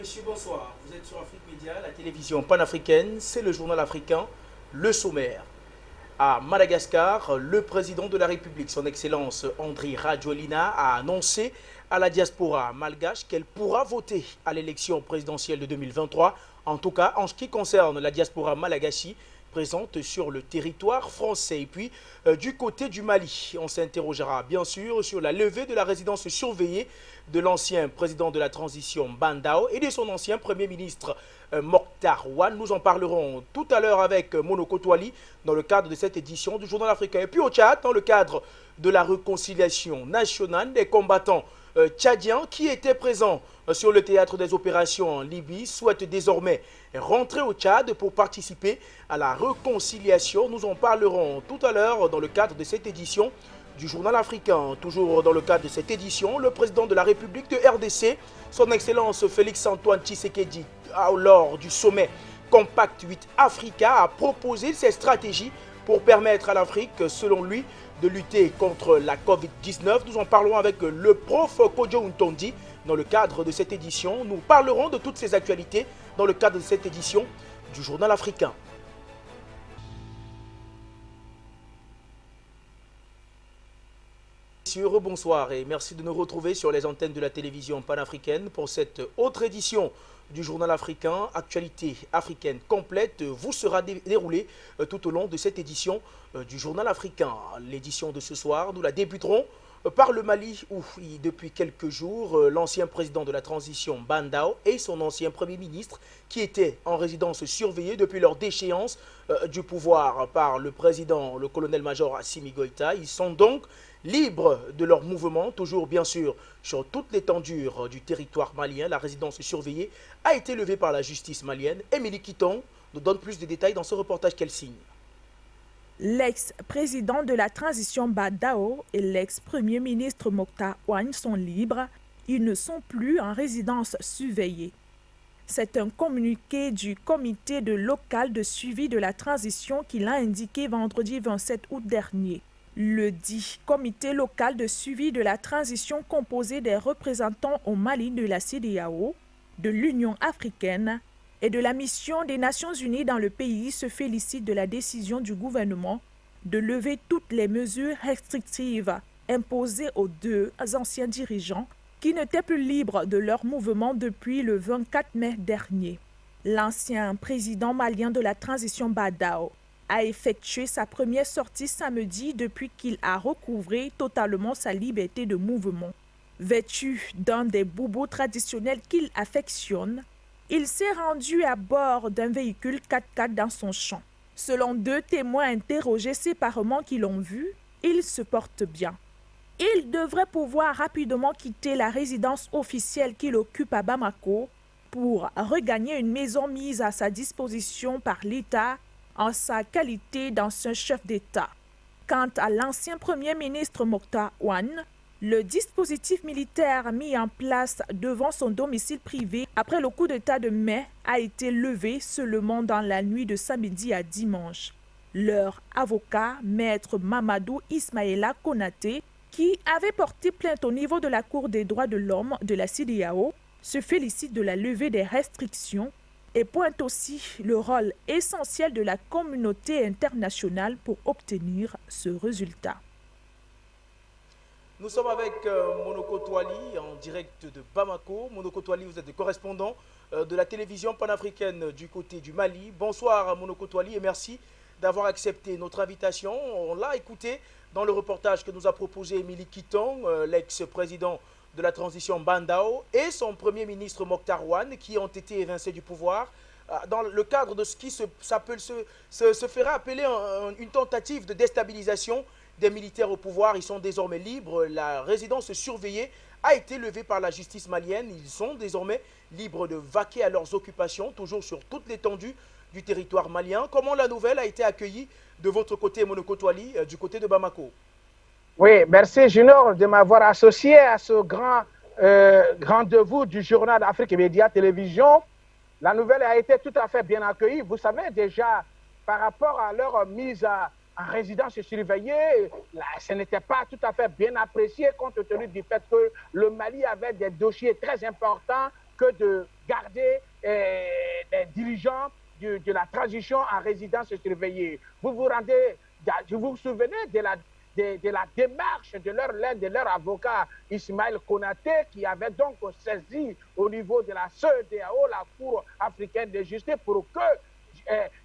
messieurs, bonsoir. Vous êtes sur Afrique Média, la télévision panafricaine, c'est le journal africain, le sommaire. À Madagascar, le président de la République, son Excellence Andry Rajoelina, a annoncé à la diaspora malgache qu'elle pourra voter à l'élection présidentielle de 2023. En tout cas, en ce qui concerne la diaspora malgache présente sur le territoire français. Et puis, du côté du Mali, on s'interrogera bien sûr sur la levée de la résidence surveillée de l'ancien président de la transition Bandao et de son ancien premier ministre Mokhtar Ouane. Nous en parlerons tout à l'heure avec Monoko Toali dans le cadre de cette édition du Journal africain. Et puis au Tchad, dans le cadre de la réconciliation nationale des combattants tchadiens qui étaient présents sur le théâtre des opérations en Libye souhaitent désormais rentrer au Tchad pour participer à la réconciliation. Nous en parlerons tout à l'heure dans le cadre de cette édition du Journal africain. Toujours dans le cadre de cette édition, le président de la République de RDC, son Excellence Félix-Antoine Tshisekedi, lors du sommet Compact 8 Africa, a proposé ses stratégies pour permettre à l'Afrique, selon lui, de lutter contre la Covid-19. Nous en parlons avec le prof Kodjo Ntondi dans le cadre de cette édition. Nous parlerons de toutes ces actualités dans le cadre de cette édition du Journal africain. Bonsoir et merci de nous retrouver sur les antennes de la télévision panafricaine pour cette autre édition du Journal africain. Actualité africaine complète vous sera déroulée tout au long de cette édition du Journal africain. L'édition de ce soir, nous la débuterons par le Mali où depuis quelques jours, l'ancien président de la transition Bandao et son ancien premier ministre qui étaient en résidence surveillée depuis leur déchéance du pouvoir par le président, le colonel-major Assimi Goïta. Ils sont donc libres de leur mouvement, toujours bien sûr sur toute l'étendue du territoire malien. La résidence surveillée a été levée par la justice malienne. Émilie Kiton nous donne plus de détails dans ce reportage qu'elle signe. L'ex-président de la transition Bandao et l'ex-premier ministre Mokhtar Ouane sont libres. Ils ne sont plus en résidence surveillée. C'est un communiqué du comité local de suivi de la transition qui l'a indiqué vendredi 27 août dernier. Le dit comité local de suivi de la transition composé des représentants au Mali de la CEDEAO, de l'Union africaine et de la mission des Nations unies dans le pays se félicite de la décision du gouvernement de lever toutes les mesures restrictives imposées aux deux anciens dirigeants qui n'étaient plus libres de leur mouvement depuis le 24 mai dernier. L'ancien président malien de la transition Bandao a effectué sa première sortie samedi depuis qu'il a recouvré totalement sa liberté de mouvement. Vêtu d'un des boubous traditionnels qu'il affectionne, il s'est rendu à bord d'un véhicule 4x4 dans son champ. Selon deux témoins interrogés séparément qui l'ont vu, il se porte bien. Il devrait pouvoir rapidement quitter la résidence officielle qu'il occupe à Bamako pour regagner une maison mise à sa disposition par l'État en sa qualité d'ancien chef d'État. Quant à l'ancien premier ministre Mokhtar Ouane, le dispositif militaire mis en place devant son domicile privé après le coup d'État de mai a été levé seulement dans la nuit de samedi à dimanche. Leur avocat, maître Mamadou Ismaïla Konaté, qui avait porté plainte au niveau de la Cour des droits de l'homme de la CEDEAO, se félicite de la levée des restrictions et pointe aussi le rôle essentiel de la communauté internationale pour obtenir ce résultat. Nous sommes avec Monoko Toali en direct de Bamako. Monoko Toali, vous êtes le correspondant de la télévision panafricaine du côté du Mali. Bonsoir Monoko Toali et merci d'avoir accepté notre invitation. On l'a écouté dans le reportage que nous a proposé Émilie Kiton, l'ex-président de la transition Bandao et son premier ministre Mokhtar Ouane qui ont été évincés du pouvoir dans le cadre de ce qui se fera appeler une tentative de déstabilisation des militaires au pouvoir. Ils sont désormais libres. La résidence surveillée a été levée par la justice malienne. Ils sont désormais libres de vaquer à leurs occupations, toujours sur toute l'étendue du territoire malien. Comment la nouvelle a été accueillie de votre côté, Monoko Toali, du côté de Bamako? Oui, merci Junior de m'avoir associé à ce grand rendez-vous du journal Afrique Média Télévision. La nouvelle a été tout à fait bien accueillie. Vous savez déjà, par rapport à leur mise en résidence surveillée, ce n'était pas tout à fait bien apprécié compte tenu du fait que le Mali avait des dossiers très importants que garder les dirigeants de la transition en résidence surveillée. Vous vous souvenez de la démarche de l'un de leurs avocats, Ismaël Konaté, qui avait donc saisi au niveau de la CEDEAO, la Cour africaine de justice, pour que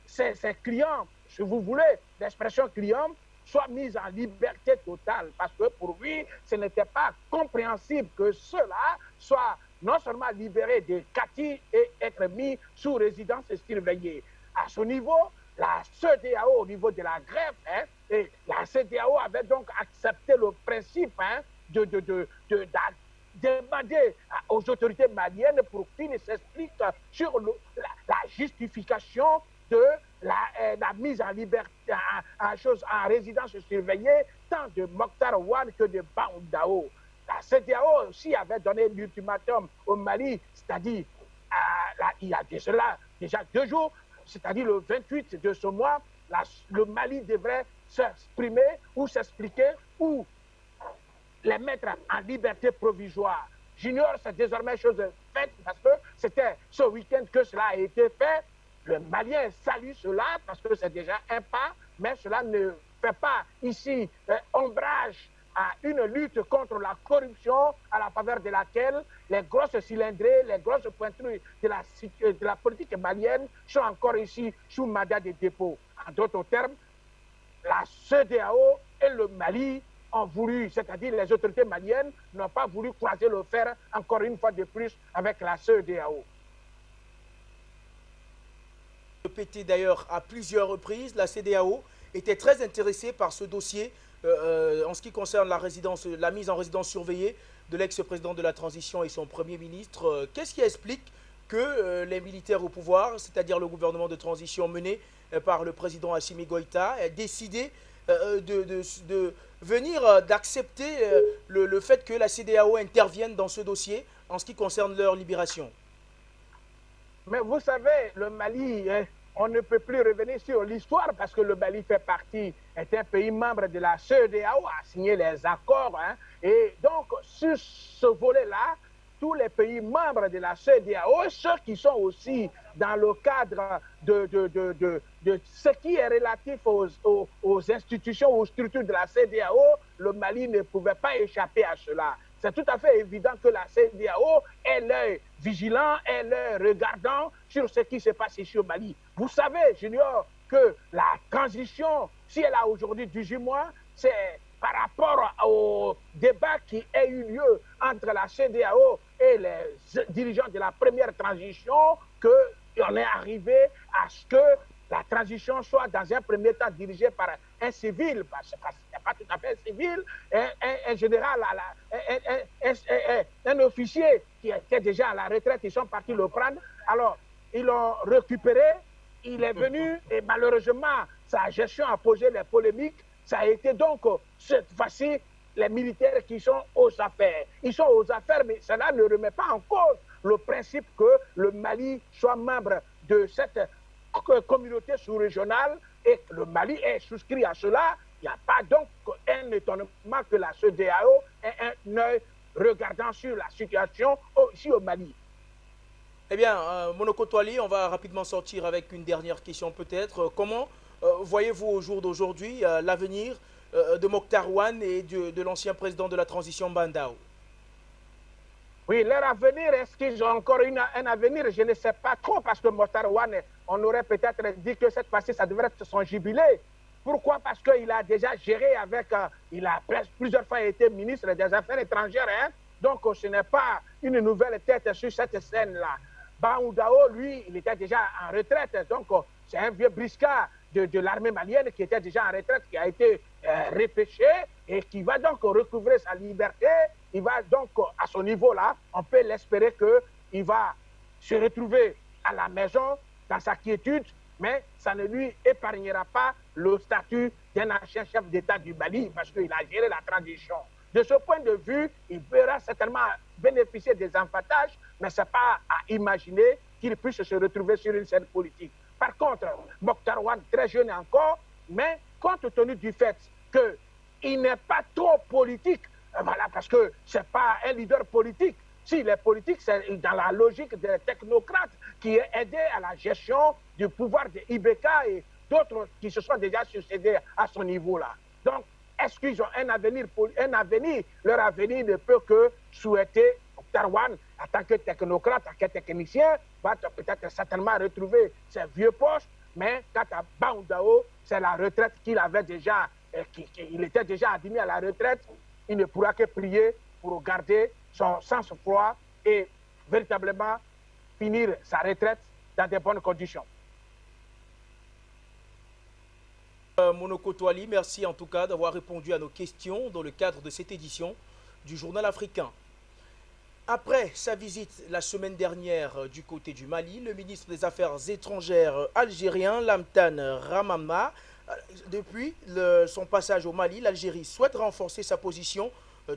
ses clients, si vous voulez, l'expression client, soient mis en liberté totale. Parce que pour lui, ce n'était pas compréhensible que ceux-là soient non seulement libérés de Kati et être mis sous résidence surveillée. À ce niveau, la CEDEAO, au niveau de la greffe, et la CEDEAO avait donc accepté le principe de demander aux autorités maliennes pour qu'ils s'expliquent sur la justification de la mise en liberté en résidence surveillée tant de Mokhtar Ouane que de Bandao. La CEDEAO aussi avait donné l'ultimatum au Mali, c'est-à-dire il y a déjà 2 jours, c'est-à-dire le 28 de ce mois, le Mali devrait s'exprimer ou s'expliquer ou les mettre en liberté provisoire. J'ignore, c'est désormais chose faite parce que c'était ce week-end que cela a été fait. Le Malien salue cela parce que c'est déjà un pas, mais cela ne fait pas ici ombrage à une lutte contre la corruption à la faveur de laquelle les grosses cylindrées, les grosses pointures de la politique malienne sont encore ici sous mandat de dépôt. En d'autres termes, la CEDEAO et le Mali ont voulu, c'est-à-dire les autorités maliennes n'ont pas voulu croiser le fer encore une fois de plus avec la CEDEAO. Répété d'ailleurs à plusieurs reprises, la CEDEAO était très intéressée par ce dossier en ce qui concerne la mise en résidence surveillée de l'ex-président de la transition et son premier ministre. Qu'est-ce qui explique que les militaires au pouvoir, c'est-à-dire le gouvernement de transition mené par le président Assimi Goïta, aient décidé de venir, d'accepter le fait que la CEDEAO intervienne dans ce dossier en ce qui concerne leur libération? Mais vous savez, le Mali, on ne peut plus revenir sur l'histoire parce que le Mali est un pays membre de la CEDEAO, a signé les accords. Et donc, sur ce volet-là, tous les pays membres de la CEDEAO, ceux qui sont aussi dans le cadre de ce qui est relatif aux institutions, aux structures de la CEDEAO, le Mali ne pouvait pas échapper à cela. C'est tout à fait évident que la CEDEAO est l'œil vigilant, est l'œil regardant sur ce qui se passe ici au Mali. Vous savez, Junior, que la transition, si elle a aujourd'hui 18 mois, c'est par rapport au débat qui a eu lieu entre la CEDEAO et les dirigeants de la première transition qu'on est arrivé à ce que la transition soit dans un premier temps dirigée par un civil, parce que ce n'est pas tout à fait un civil, un général, un officier qui était déjà à la retraite, ils sont partis le prendre. Alors, ils l'ont récupéré, il est venu et malheureusement, sa gestion a posé les polémiques. Ça a été donc, cette fois-ci, les militaires qui sont aux affaires. Ils sont aux affaires, mais cela ne remet pas en cause le principe que le Mali soit membre de cette communauté sous-régionale et que le Mali est souscrit à cela. Il n'y a pas donc un étonnement que la CEDEAO ait un œil regardant sur la situation ici au Mali. Eh bien, Monoko Toali, on va rapidement sortir avec une dernière question peut-être. Comment voyez-vous au jour d'aujourd'hui l'avenir de Mokhtar Ouane et de l'ancien président de la transition Bandao? Oui, leur avenir, est-ce qu'ils ont encore un avenir? Je ne sais pas trop, parce que Mokhtar Ouane, on aurait peut-être dit que cette fois-ci, ça devrait être son jubilé. Pourquoi? Parce qu'il a déjà géré avec, il a plusieurs fois été ministre des Affaires étrangères, donc ce n'est pas une nouvelle tête sur cette scène-là. Bandao, lui, il était déjà en retraite, donc c'est un vieux briscard de l'armée malienne qui était déjà en retraite, qui a été repêché et qui va donc recouvrer sa liberté. Il va donc, à ce niveau-là, on peut l'espérer qu'il va se retrouver à la maison, dans sa quiétude, mais ça ne lui épargnera pas le statut d'un ancien chef d'État du Mali parce qu'il a géré la transition. De ce point de vue, il pourra certainement bénéficier des avantages, mais ce n'est pas à imaginer qu'il puisse se retrouver sur une scène politique. Par contre, Mokhtar Ouane, très jeune encore, mais compte tenu du fait qu'il n'est pas trop politique, voilà, parce que ce n'est pas un leader politique, Si les politiques, c'est dans la logique des technocrates qui est aidé à la gestion du pouvoir de IBK et d'autres qui se sont déjà succédés à ce niveau-là. Donc, est-ce qu'ils ont un avenir? Leur avenir ne peut que souhaiter Tarwan, en tant que technocrate, en tant que technicien, va peut-être certainement retrouver ses vieux postes, mais quant à Baoundao, c'est la retraite qu'il avait déjà, il était déjà admis à la retraite. Il ne pourra que prier pour garder son sang-froid et véritablement finir sa retraite dans de bonnes conditions. Monoko Toali, merci en tout cas d'avoir répondu à nos questions dans le cadre de cette édition du Journal africain. Après sa visite la semaine dernière du côté du Mali, le ministre des Affaires étrangères algérien Lamtan Ramama, depuis son passage au Mali, l'Algérie souhaite renforcer sa position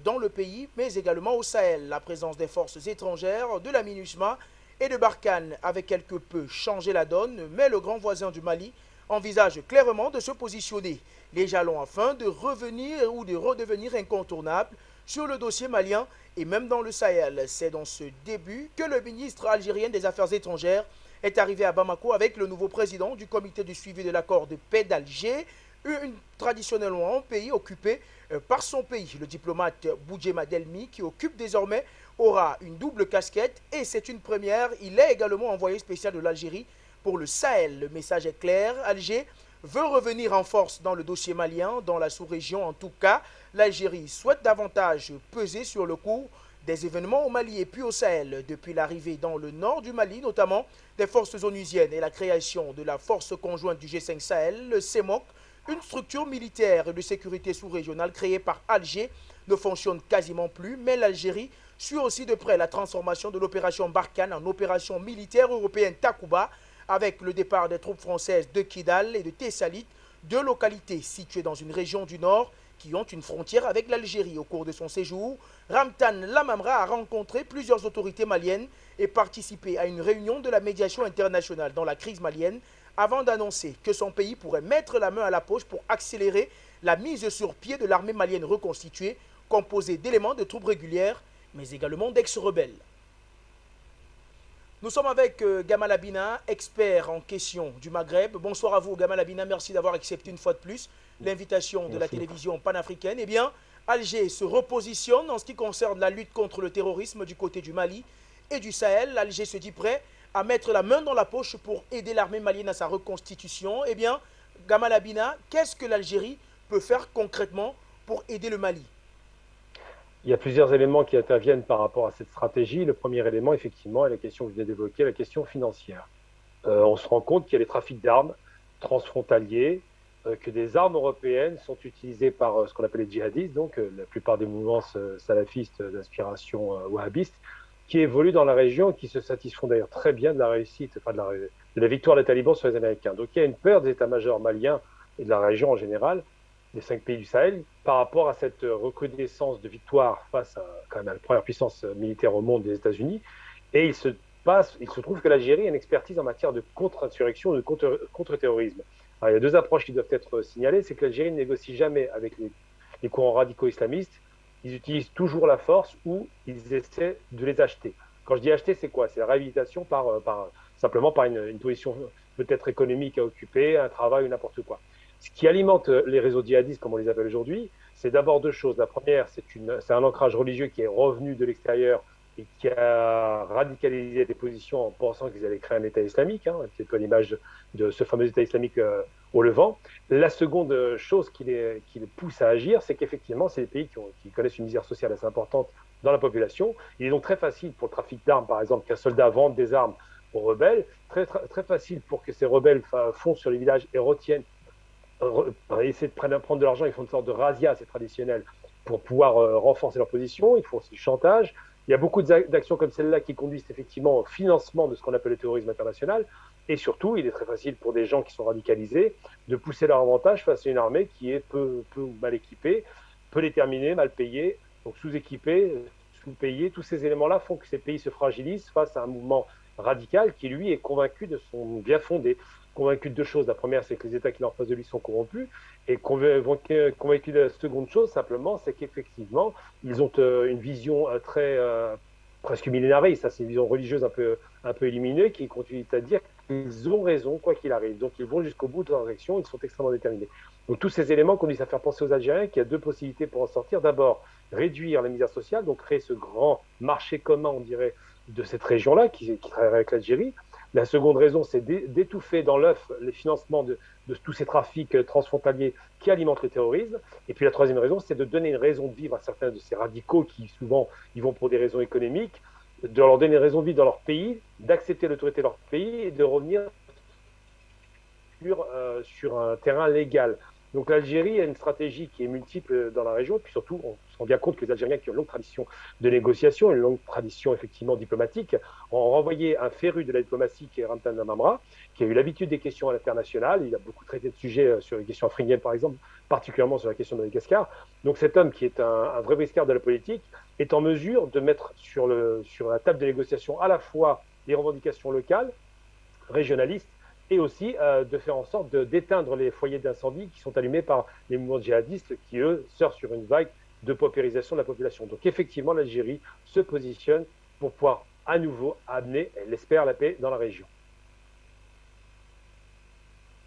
dans le pays, mais également au Sahel. La présence des forces étrangères, de la MINUSMA et de Barkhane avait quelque peu changé la donne, mais le grand voisin du Mali envisage clairement de se positionner les jalons afin de revenir ou de redevenir incontournable sur le dossier malien et même dans le Sahel. C'est dans ce début que le ministre algérien des Affaires étrangères est arrivé à Bamako avec le nouveau président du comité de suivi de l'accord de paix d'Alger, traditionnellement un pays occupé par son pays. Le diplomate Boudjema Delmi, qui occupe désormais, aura une double casquette et c'est une première. Il est également envoyé spécial de l'Algérie pour le Sahel. Le message est clair, Alger veut revenir en force dans le dossier malien, dans la sous-région en tout cas. L'Algérie souhaite davantage peser sur le cours des événements au Mali et puis au Sahel. Depuis l'arrivée dans le nord du Mali, notamment des forces onusiennes et la création de la force conjointe du G5 Sahel, le CEMOC, une structure militaire et de sécurité sous-régionale créée par Alger, ne fonctionne quasiment plus, mais l'Algérie suit aussi de près la transformation de l'opération Barkhane en opération militaire européenne Takuba, avec le départ des troupes françaises de Kidal et de Tessalit, deux localités situées dans une région du nord qui ont une frontière avec l'Algérie. Au cours de son séjour, Ramtan Lamamra a rencontré plusieurs autorités maliennes et participé à une réunion de la médiation internationale dans la crise malienne avant d'annoncer que son pays pourrait mettre la main à la poche pour accélérer la mise sur pied de l'armée malienne reconstituée, composée d'éléments de troupes régulières, mais également d'ex-rebelles. Nous sommes avec Gamal Abina, expert en questions du Maghreb. Bonsoir à vous, Gamal Abina. Merci d'avoir accepté une fois de plus l'invitation de la télévision panafricaine. Eh bien, Alger se repositionne en ce qui concerne la lutte contre le terrorisme du côté du Mali et du Sahel. Alger se dit prêt à mettre la main dans la poche pour aider l'armée malienne à sa reconstitution. Eh bien, Gamal Abina, qu'est-ce que l'Algérie peut faire concrètement pour aider le Mali? Il y a plusieurs éléments qui interviennent par rapport à cette stratégie. Le premier élément, effectivement, est la question que vous venez d'évoquer, la question financière. On se rend compte qu'il y a les trafics d'armes transfrontaliers, que des armes européennes sont utilisées par ce qu'on appelle les djihadistes, donc la plupart des mouvements salafistes d'inspiration wahhabiste, qui évoluent dans la région et qui se satisfont d'ailleurs très bien de la réussite, enfin de la victoire des talibans sur les Américains. Donc il y a une peur des états-majors maliens et de la région en général, des 5 pays du Sahel, par rapport à cette recrudescence de victoire face à, quand même, à la première puissance militaire au monde des États-Unis. Et il se trouve que l'Algérie a une expertise en matière de contre-insurrection, de contre-terrorisme. Alors, il y a deux approches qui doivent être signalées. C'est que l'Algérie ne négocie jamais avec les courants radicaux islamistes. Ils utilisent toujours la force ou ils essaient de les acheter. Quand je dis acheter, c'est quoi? C'est la réhabilitation simplement par une position peut-être économique à occuper, un travail ou n'importe quoi. Ce qui alimente les réseaux djihadistes, comme on les appelle aujourd'hui, c'est d'abord deux choses. La première, c'est un ancrage religieux qui est revenu de l'extérieur et qui a radicalisé des positions en pensant qu'ils allaient créer un État islamique, c'est un peu l'image de ce fameux État islamique au Levant. La seconde chose qui les pousse à agir, c'est qu'effectivement, c'est des pays qui connaissent une misère sociale assez importante dans la population. Il est donc très facile pour le trafic d'armes, par exemple, qu'un soldat vende des armes aux rebelles, très, très, très facile pour que ces rebelles foncent sur les villages et essayer de prendre de l'argent. Ils font une sorte de razzia, c'est traditionnel, pour pouvoir renforcer leur position. Ils font aussi du chantage. Il y a beaucoup d'actions comme celle-là qui conduisent effectivement au financement de ce qu'on appelle le terrorisme international. Et surtout, il est très facile pour des gens qui sont radicalisés de pousser leur avantage face à une armée qui est peu ou mal équipée, peu déterminée, mal payée, donc sous-équipée, sous-payée. Tous ces éléments-là font que ces pays se fragilisent face à un mouvement radical qui, lui, est convaincu de son bien fondé. Convaincu de deux choses. La première, c'est que les États qui sont en face de lui sont corrompus. Et convaincu de la seconde chose, simplement, c'est qu'effectivement, ils ont une vision très presque millénariste, ça c'est une vision religieuse un peu éliminée, qui continue à dire qu'ils ont raison quoi qu'il arrive. Donc ils vont jusqu'au bout de leurs actions, ils sont extrêmement déterminés. Donc tous ces éléments conduisent à faire penser aux Algériens qu'il y a deux possibilités pour en sortir. D'abord, réduire la misère sociale, donc créer ce grand marché commun, on dirait, de cette région-là, qui travaillerait avec l'Algérie. La seconde raison, c'est d'étouffer dans l'œuf les financements de tous ces trafics transfrontaliers qui alimentent le terrorisme. Et puis la troisième raison, c'est de donner une raison de vivre à certains de ces radicaux qui souvent ils vont pour des raisons économiques, de leur donner une raison de vivre dans leur pays, d'accepter l'autorité de leur pays et de revenir sur un terrain légal. Donc l'Algérie a une stratégie qui est multiple dans la région, puis surtout on se rend bien compte que les Algériens qui ont une longue tradition de négociation, une longue tradition effectivement diplomatique, ont renvoyé un féru de la diplomatie qui est Ramtan Lamamra, qui a eu l'habitude des questions à l'international. Il a beaucoup traité de sujets sur les questions africaines par exemple, particulièrement sur la question de Madagascar. Donc cet homme qui est un vrai briscard de la politique est en mesure de mettre sur la table de négociation à la fois les revendications locales, régionalistes, et aussi de faire en sorte d'éteindre les foyers d'incendie qui sont allumés par les mouvements djihadistes qui, eux, surfent sur une vague de paupérisation de la population. Donc effectivement, l'Algérie se positionne pour pouvoir à nouveau amener, elle espère, la paix dans la région.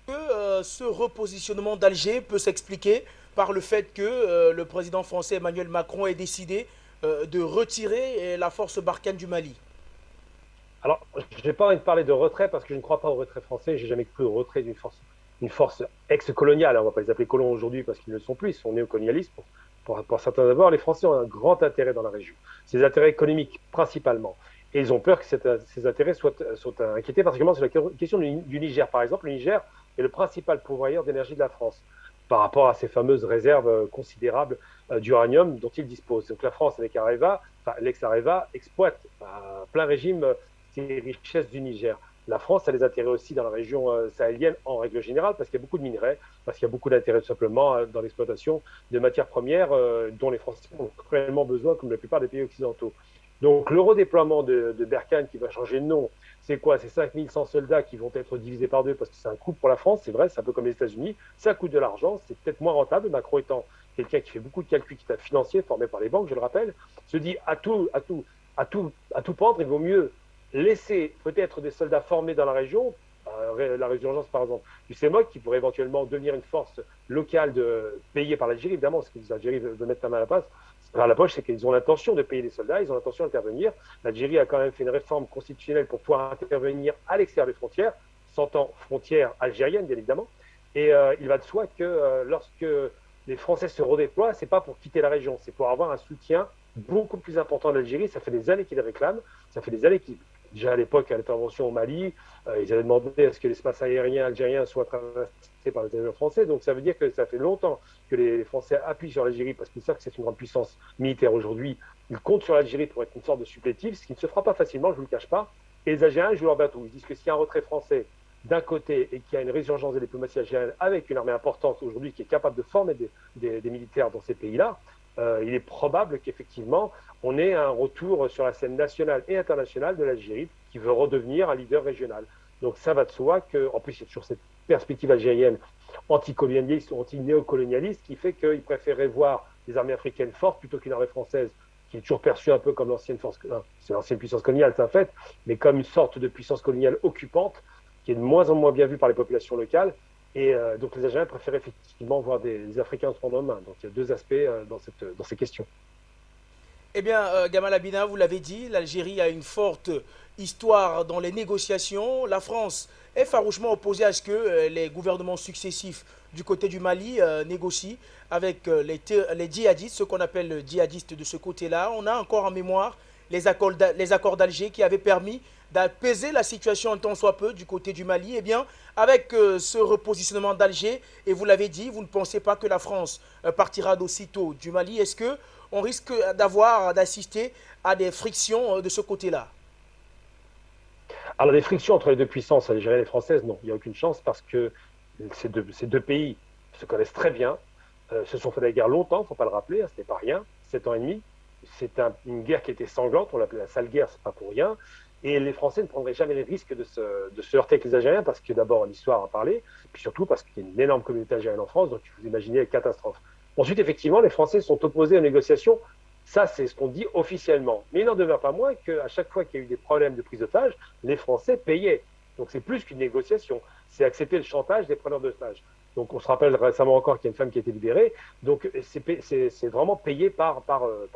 Ce repositionnement d'Alger peut s'expliquer par le fait que le président français Emmanuel Macron ait décidé de retirer la force Barkhane du Mali. Alors, je n'ai pas envie de parler de retrait parce que je ne crois pas au retrait français. Je n'ai jamais cru au retrait d'une force ex-coloniale. On ne va pas les appeler colons aujourd'hui parce qu'ils ne le sont plus. Ils sont néocolonialistes pour certains d'abord. Les Français ont un grand intérêt dans la région. C'est des intérêts économiques principalement. Et ils ont peur que ces intérêts soient inquiétés, particulièrement sur la question du Niger. Par exemple, le Niger est le principal pourvoyeur d'énergie de la France par rapport à ces fameuses réserves considérables d'uranium dont il dispose. Donc la France, avec Areva, l'ex-Areva, exploite à plein régime ces richesses du Niger. La France a des intérêts aussi dans la région sahélienne en règle générale parce qu'il y a beaucoup de minerais, parce qu'il y a beaucoup d'intérêts tout simplement dans l'exploitation de matières premières dont les Français ont cruellement besoin comme la plupart des pays occidentaux. Donc le redéploiement de Barkhane qui va changer de nom, c'est quoi? C'est 5100 soldats qui vont être divisés par deux parce que c'est un coût pour la France, c'est vrai, c'est un peu comme les États-Unis, ça coûte de l'argent, c'est peut-être moins rentable. Macron étant quelqu'un qui fait beaucoup de calculs financiers formés par les banques, je le rappelle, se dit à tout prendre, il vaut mieux laisser peut-être des soldats formés dans la région, la résurgence par exemple du CEMOC qui pourrait éventuellement devenir une force locale payée par l'Algérie, évidemment, ce que l'Algérie veut mettre la main à la poche, c'est qu'ils ont l'intention de payer des soldats, ils ont l'intention d'intervenir. L'Algérie a quand même fait une réforme constitutionnelle pour pouvoir intervenir à l'extérieur des frontières, s'entend frontières algériennes bien évidemment, et il va de soi que lorsque les Français se redéploient, c'est pas pour quitter la région, c'est pour avoir un soutien beaucoup plus important de l'Algérie. Ça fait des années qu'ils le réclament, ça fait des années qu'ils déjà à l'époque, à l'intervention au Mali, ils avaient demandé à ce que l'espace aérien algérien soit traversé par les avions français. Donc ça veut dire que ça fait longtemps que les Français appuient sur l'Algérie parce qu'ils savent que c'est une grande puissance militaire aujourd'hui. Ils comptent sur l'Algérie pour être une sorte de supplétif, ce qui ne se fera pas facilement, je ne vous le cache pas. Et les Algériens jouent leur bateau. Ils disent que s'il y a un retrait français d'un côté et qu'il y a une résurgence de la diplomatie algérienne avec une armée importante aujourd'hui qui est capable de former des militaires dans ces pays-là, il est probable qu'effectivement, on ait un retour sur la scène nationale et internationale de l'Algérie qui veut redevenir un leader régional. Donc ça va de soi qu'en plus, il y a toujours cette perspective algérienne anticolonialiste ou anti-néocolonialiste qui fait qu'ils préféraient voir des armées africaines fortes plutôt qu'une armée française qui est toujours perçue un peu comme l'ancienne puissance coloniale, c'est un fait, mais comme une sorte de puissance coloniale occupante qui est de moins en moins bien vue par les populations locales. Et donc les Algériens préfèrent effectivement voir des Africains se prendre en main. Donc il y a deux aspects dans ces questions. Eh bien, Gamal Abina, vous l'avez dit, l'Algérie a une forte histoire dans les négociations. La France est farouchement opposée à ce que les gouvernements successifs du côté du Mali négocient avec les djihadistes, ce qu'on appelle djihadistes de ce côté-là. On a encore en mémoire les accords d'Alger qui avaient permis d'apaiser la situation un tant soit peu du côté du Mali. Eh bien, avec ce repositionnement d'Alger, et vous l'avez dit, vous ne pensez pas que la France partira d'aussitôt du Mali. Est-ce qu'on risque d'assister à des frictions de ce côté-là? Alors, des frictions entre les deux puissances algériennes et françaises, non, il n'y a aucune chance parce que ces deux pays se connaissent très bien, se sont fait la guerre longtemps, il ne faut pas le rappeler, hein, ce n'était pas rien, 7 ans et demi. C'est une guerre qui était sanglante, on l'appelait la sale guerre, c'est pas pour rien. Et les Français ne prendraient jamais le risque de se heurter avec les Algériens parce que d'abord l'histoire a parlé, puis surtout parce qu'il y a une énorme communauté algérienne en France, donc vous imaginez la catastrophe. Ensuite, effectivement, les Français sont opposés aux négociations Ça, c'est ce qu'on dit officiellement. Mais il n'en demeure pas moins qu'à chaque fois qu'il y a eu des problèmes de prise d'otages, les Français payaient. Donc c'est plus qu'une négociation. C'est accepter le chantage des preneurs d'otages. Donc on se rappelle récemment encore qu'il y a une femme qui a été libérée. Donc c'est vraiment payé par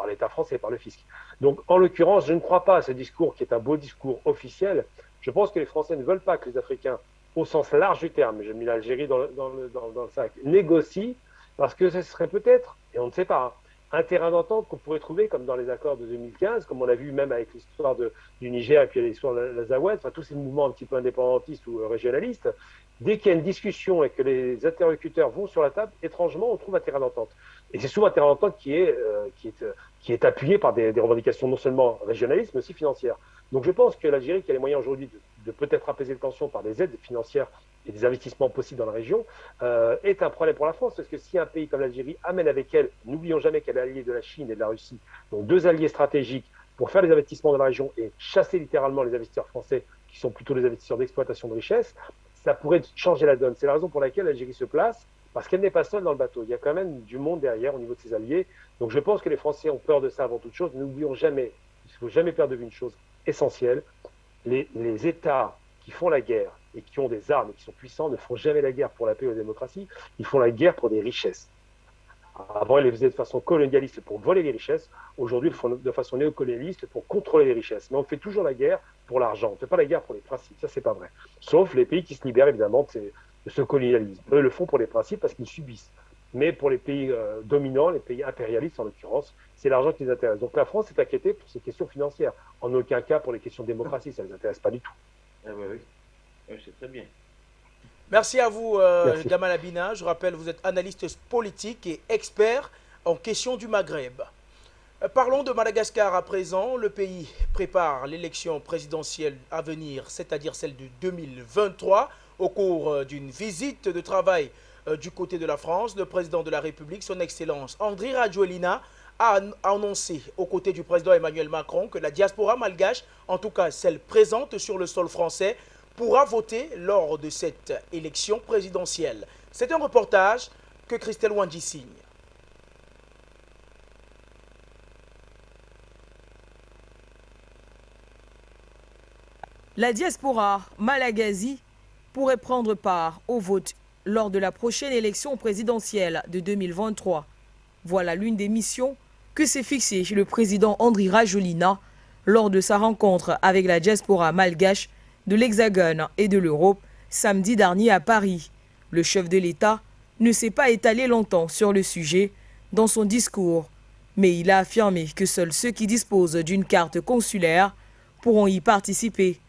l'État français, par le fisc. Donc en l'occurrence, je ne crois pas à ce discours qui est un beau discours officiel. Je pense que les Français ne veulent pas que les Africains, au sens large du terme, j'ai mis l'Algérie dans le sac, négocient, parce que ce serait peut-être, et on ne sait pas, un terrain d'entente qu'on pourrait trouver comme dans les accords de 2015, comme on l'a vu même avec l'histoire du Niger et puis l'histoire de l'Azawad, enfin tous ces mouvements un petit peu indépendantistes ou régionalistes. Dès qu'il y a une discussion et que les interlocuteurs vont sur la table, étrangement, on trouve un terrain d'entente. Et c'est souvent un terrain d'entente qui est appuyé par des revendications non seulement régionalistes, mais aussi financières. Donc je pense que l'Algérie, qui a les moyens aujourd'hui de peut-être apaiser les tensions par des aides financières et des investissements possibles dans la région, est un problème pour la France, parce que si un pays comme l'Algérie amène avec elle, n'oublions jamais qu'elle est alliée de la Chine et de la Russie, donc deux alliés stratégiques pour faire des investissements dans la région et chasser littéralement les investisseurs français, qui sont plutôt des investisseurs d'exploitation de richesses, ça pourrait changer la donne. C'est la raison pour laquelle l'Algérie se place, parce qu'elle n'est pas seule dans le bateau. Il y a quand même du monde derrière au niveau de ses alliés. Donc je pense que les Français ont peur de ça avant toute chose. N'oublions jamais, il ne faut jamais perdre de vue une chose essentielle, les États qui font la guerre et qui ont des armes et qui sont puissants ne font jamais la guerre pour la paix ou la démocratie, ils font la guerre pour des richesses. Avant, ils les faisaient de façon colonialiste pour voler les richesses. Aujourd'hui, ils le font de façon néocolonialiste pour contrôler les richesses. Mais on fait toujours la guerre pour l'argent. On ne fait pas la guerre pour les principes. Ça, c'est pas vrai. Sauf les pays qui se libèrent, évidemment, de ce colonialisme. Eux le font pour les principes parce qu'ils subissent. Mais pour les pays dominants, les pays impérialistes en l'occurrence, c'est l'argent qui les intéresse. Donc la France s'est inquiétée pour ces questions financières. En aucun cas pour les questions de démocratie. Ça ne les intéresse pas du tout. Ah bah oui, c'est très bien. Merci à vous, Merci. Gamal Abina. Je rappelle, vous êtes analyste politique et expert en questions du Maghreb. Parlons de Madagascar à présent. Le pays prépare l'élection présidentielle à venir, c'est-à-dire celle de 2023. Au cours d'une visite de travail du côté de la France, le président de la République, son Excellence Andry Rajoelina, a annoncé aux côtés du président Emmanuel Macron que la diaspora malgache, en tout cas celle présente sur le sol français, pourra voter lors de cette élection présidentielle. C'est un reportage que Christelle Wandji signe. La diaspora malagasy pourrait prendre part au vote lors de la prochaine élection présidentielle de 2023. Voilà l'une des missions que s'est fixée le président Andry Rajoelina lors de sa rencontre avec la diaspora malgache de l'Hexagone et de l'Europe samedi dernier à Paris. Le chef de l'État ne s'est pas étalé longtemps sur le sujet dans son discours, mais il a affirmé que seuls ceux qui disposent d'une carte consulaire pourront y participer.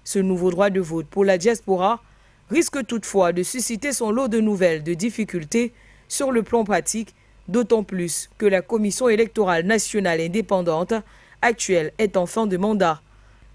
Ce nouveau droit de vote pour la diaspora risque toutefois de susciter son lot de nouvelles de difficultés sur le plan pratique, d'autant plus que la Commission électorale nationale indépendante actuelle est en fin de mandat.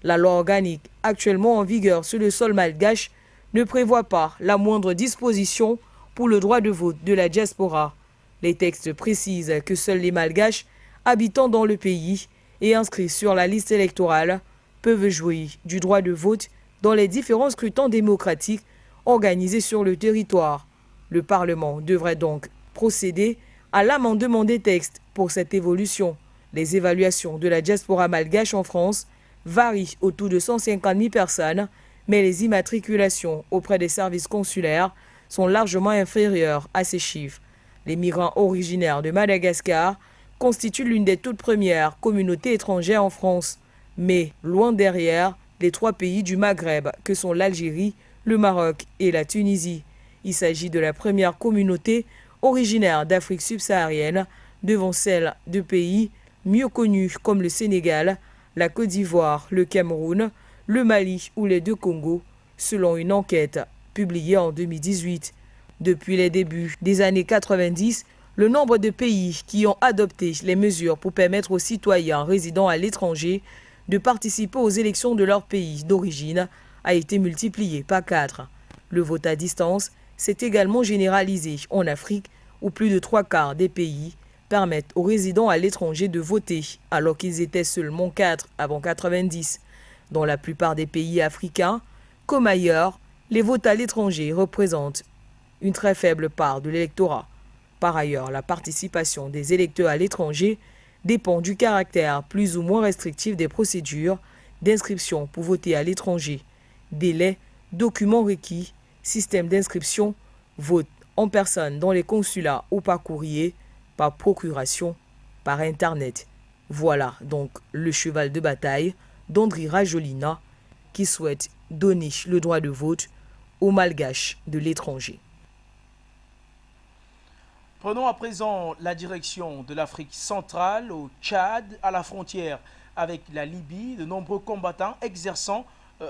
La loi organique actuellement en vigueur sur le sol malgache ne prévoit pas la moindre disposition pour le droit de vote de la diaspora. Les textes précisent que seuls les malgaches habitant dans le pays et inscrits sur la liste électorale peuvent jouir du droit de vote dans les différents scrutins démocratiques organisés sur le territoire. Le Parlement devrait donc procéder à l'amendement des textes pour cette évolution. Les évaluations de la diaspora malgache en France varient autour de 150 000 personnes, mais les immatriculations auprès des services consulaires sont largement inférieures à ces chiffres. Les migrants originaires de Madagascar constituent l'une des toutes premières communautés étrangères en France, mais loin derrière les trois pays du Maghreb que sont l'Algérie, le Maroc et la Tunisie. Il s'agit de la première communauté originaire d'Afrique subsaharienne, devant celle de pays mieux connus comme le Sénégal, la Côte d'Ivoire, le Cameroun, le Mali ou les deux Congos, selon une enquête publiée en 2018. Depuis les débuts des années 90, le nombre de pays qui ont adopté les mesures pour permettre aux citoyens résidant à l'étranger de participer aux élections de leur pays d'origine a été multiplié par 4. Le vote à distance s'est également généralisé en Afrique, où plus de 3/4 des pays permettent aux résidents à l'étranger de voter, alors qu'ils étaient seulement 4 avant 90. Dans la plupart des pays africains, comme ailleurs, les votes à l'étranger représentent une très faible part de l'électorat. Par ailleurs, la participation des électeurs à l'étranger dépend du caractère plus ou moins restrictif des procédures d'inscription pour voter à l'étranger, délais, documents requis, système d'inscription, vote en personne dans les consulats ou par courrier, par procuration, par Internet. Voilà donc le cheval de bataille d'Andry Rajoelina qui souhaite donner le droit de vote aux Malgaches de l'étranger. Prenons à présent la direction de l'Afrique centrale, au Tchad, à la frontière avec la Libye. De nombreux combattants exerçant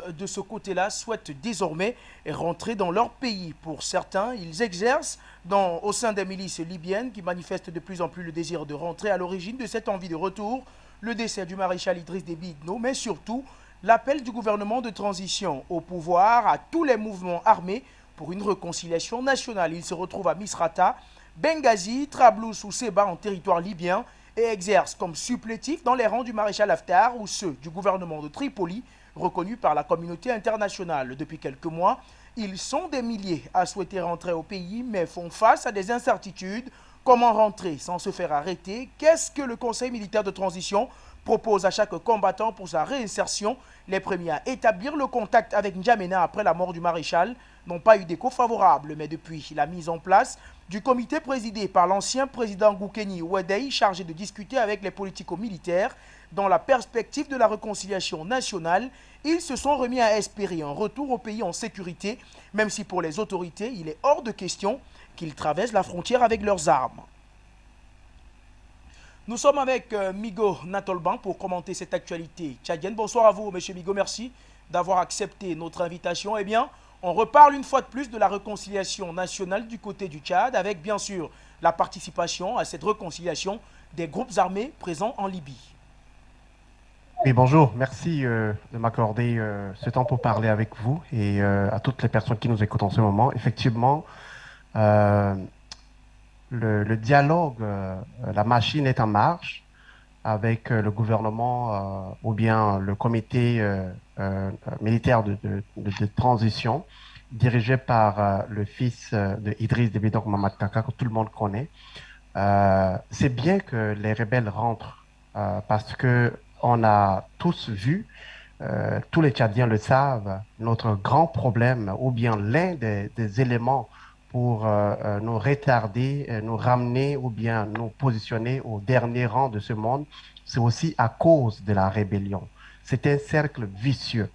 de ce côté-là souhaitent désormais rentrer dans leur pays. Pour certains, ils exercent au sein des milices libyennes qui manifestent de plus en plus le désir de rentrer. À l'origine de cette envie de retour, le décès du maréchal Idriss Déby Itno, mais surtout l'appel du gouvernement de transition au pouvoir à tous les mouvements armés pour une réconciliation nationale. Ils se retrouvent à Misrata, Benghazi, Trablus ou Seba en territoire libyen et exercent comme supplétifs dans les rangs du maréchal Haftar ou ceux du gouvernement de Tripoli, reconnu par la communauté internationale. Depuis quelques mois, ils sont des milliers à souhaiter rentrer au pays, mais font face à des incertitudes. Comment rentrer sans se faire arrêter? Qu'est-ce que le Conseil militaire de transition propose à chaque combattant pour sa réinsertion? Les premiers à établir le contact avec N'Djamena après la mort du maréchal n'ont pas eu d'écho favorable, mais depuis la mise en place du comité présidé par l'ancien président Goukeni Ouedei, chargé de discuter avec les politico-militaires dans la perspective de la réconciliation nationale, ils se sont remis à espérer un retour au pays en sécurité, même si pour les autorités, il est hors de question qu'ils traversent la frontière avec leurs armes. Nous sommes avec Migo Natolban pour commenter cette actualité tchadienne. Bonsoir à vous, monsieur Migo, merci d'avoir accepté notre invitation. Eh bien, on reparle une fois de plus de la réconciliation nationale du côté du Tchad, avec bien sûr la participation à cette réconciliation des groupes armés présents en Libye. Oui, bonjour. Merci de m'accorder ce temps pour parler avec vous et à toutes les personnes qui nous écoutent en ce moment. Effectivement, le dialogue, la machine est en marche avec le gouvernement ou bien le comité militaire de transition dirigé par le fils de Idriss Déby, donc Mamad Kaka, que tout le monde connaît. C'est bien que les rebelles rentrent parce que on a tous vu, tous les Tchadiens le savent, notre grand problème ou bien l'un des éléments pour nous retarder, nous ramener ou bien nous positionner au dernier rang de ce monde, c'est aussi à cause de la rébellion. C'est un cercle vicieux.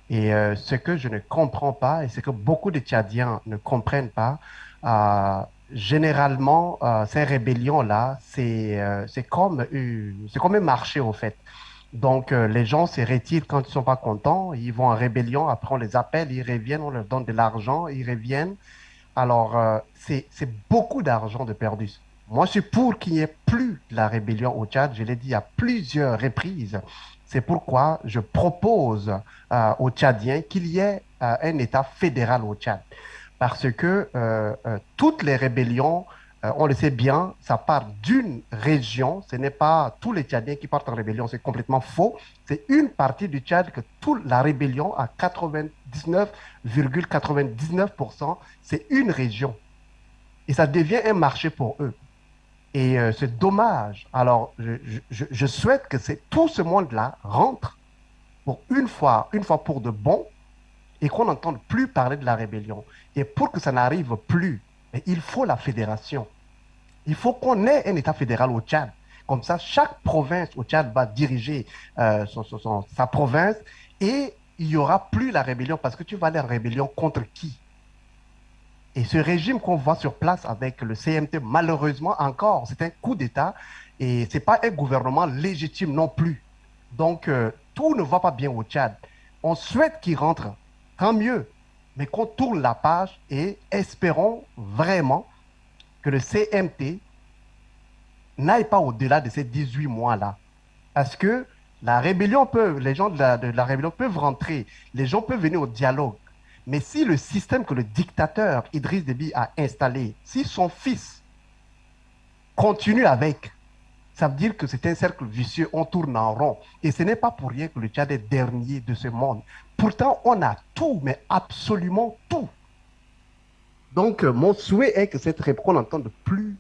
Et ce que je ne comprends pas et ce que beaucoup de Tchadiens ne comprennent pas, généralement, ces rébellions-là, c'est comme un marché, au fait. Donc, les gens se retirent quand ils ne sont pas contents, ils vont en rébellion, après on les appelle, ils reviennent, on leur donne de l'argent, ils reviennent. Alors, c'est beaucoup d'argent de perdu. Moi, je suis pour qu'il n'y ait plus de la rébellion au Tchad. Je l'ai dit à plusieurs reprises. C'est pourquoi je propose aux Tchadiens qu'il y ait un État fédéral au Tchad. Parce que toutes les rébellions, on le sait bien, ça part d'une région. Ce n'est pas tous les Tchadiens qui partent en rébellion. C'est complètement faux. C'est une partie du Tchad que toute la rébellion, à 99,99%, c'est une région. Et ça devient un marché pour eux. Et c'est dommage. Alors, je souhaite que tout ce monde-là rentre pour une fois pour de bon et qu'on n'entende plus parler de la rébellion. Et pour que ça n'arrive plus, il faut la fédération. Il faut qu'on ait un État fédéral au Tchad. Comme ça, chaque province au Tchad va diriger sa province et il n'y aura plus la rébellion parce que tu vas aller en rébellion contre qui? Et ce régime qu'on voit sur place avec le CMT, malheureusement encore, c'est un coup d'État et ce n'est pas un gouvernement légitime non plus. Donc, tout ne va pas bien au Tchad. On souhaite qu'il rentre, tant mieux, mais qu'on tourne la page et espérons vraiment que le CMT n'aille pas au-delà de ces 18 mois-là. Parce que la rébellion les gens de la rébellion peuvent rentrer, les gens peuvent venir au dialogue. Mais si le système que le dictateur Idriss Déby a installé, si son fils continue avec, ça veut dire que c'est un cercle vicieux, on tourne en rond. Et ce n'est pas pour rien que le Tchad est dernier de ce monde. Pourtant, on a tout, mais absolument tout. Donc, mon souhait est que cette rébellion, on n'entende plus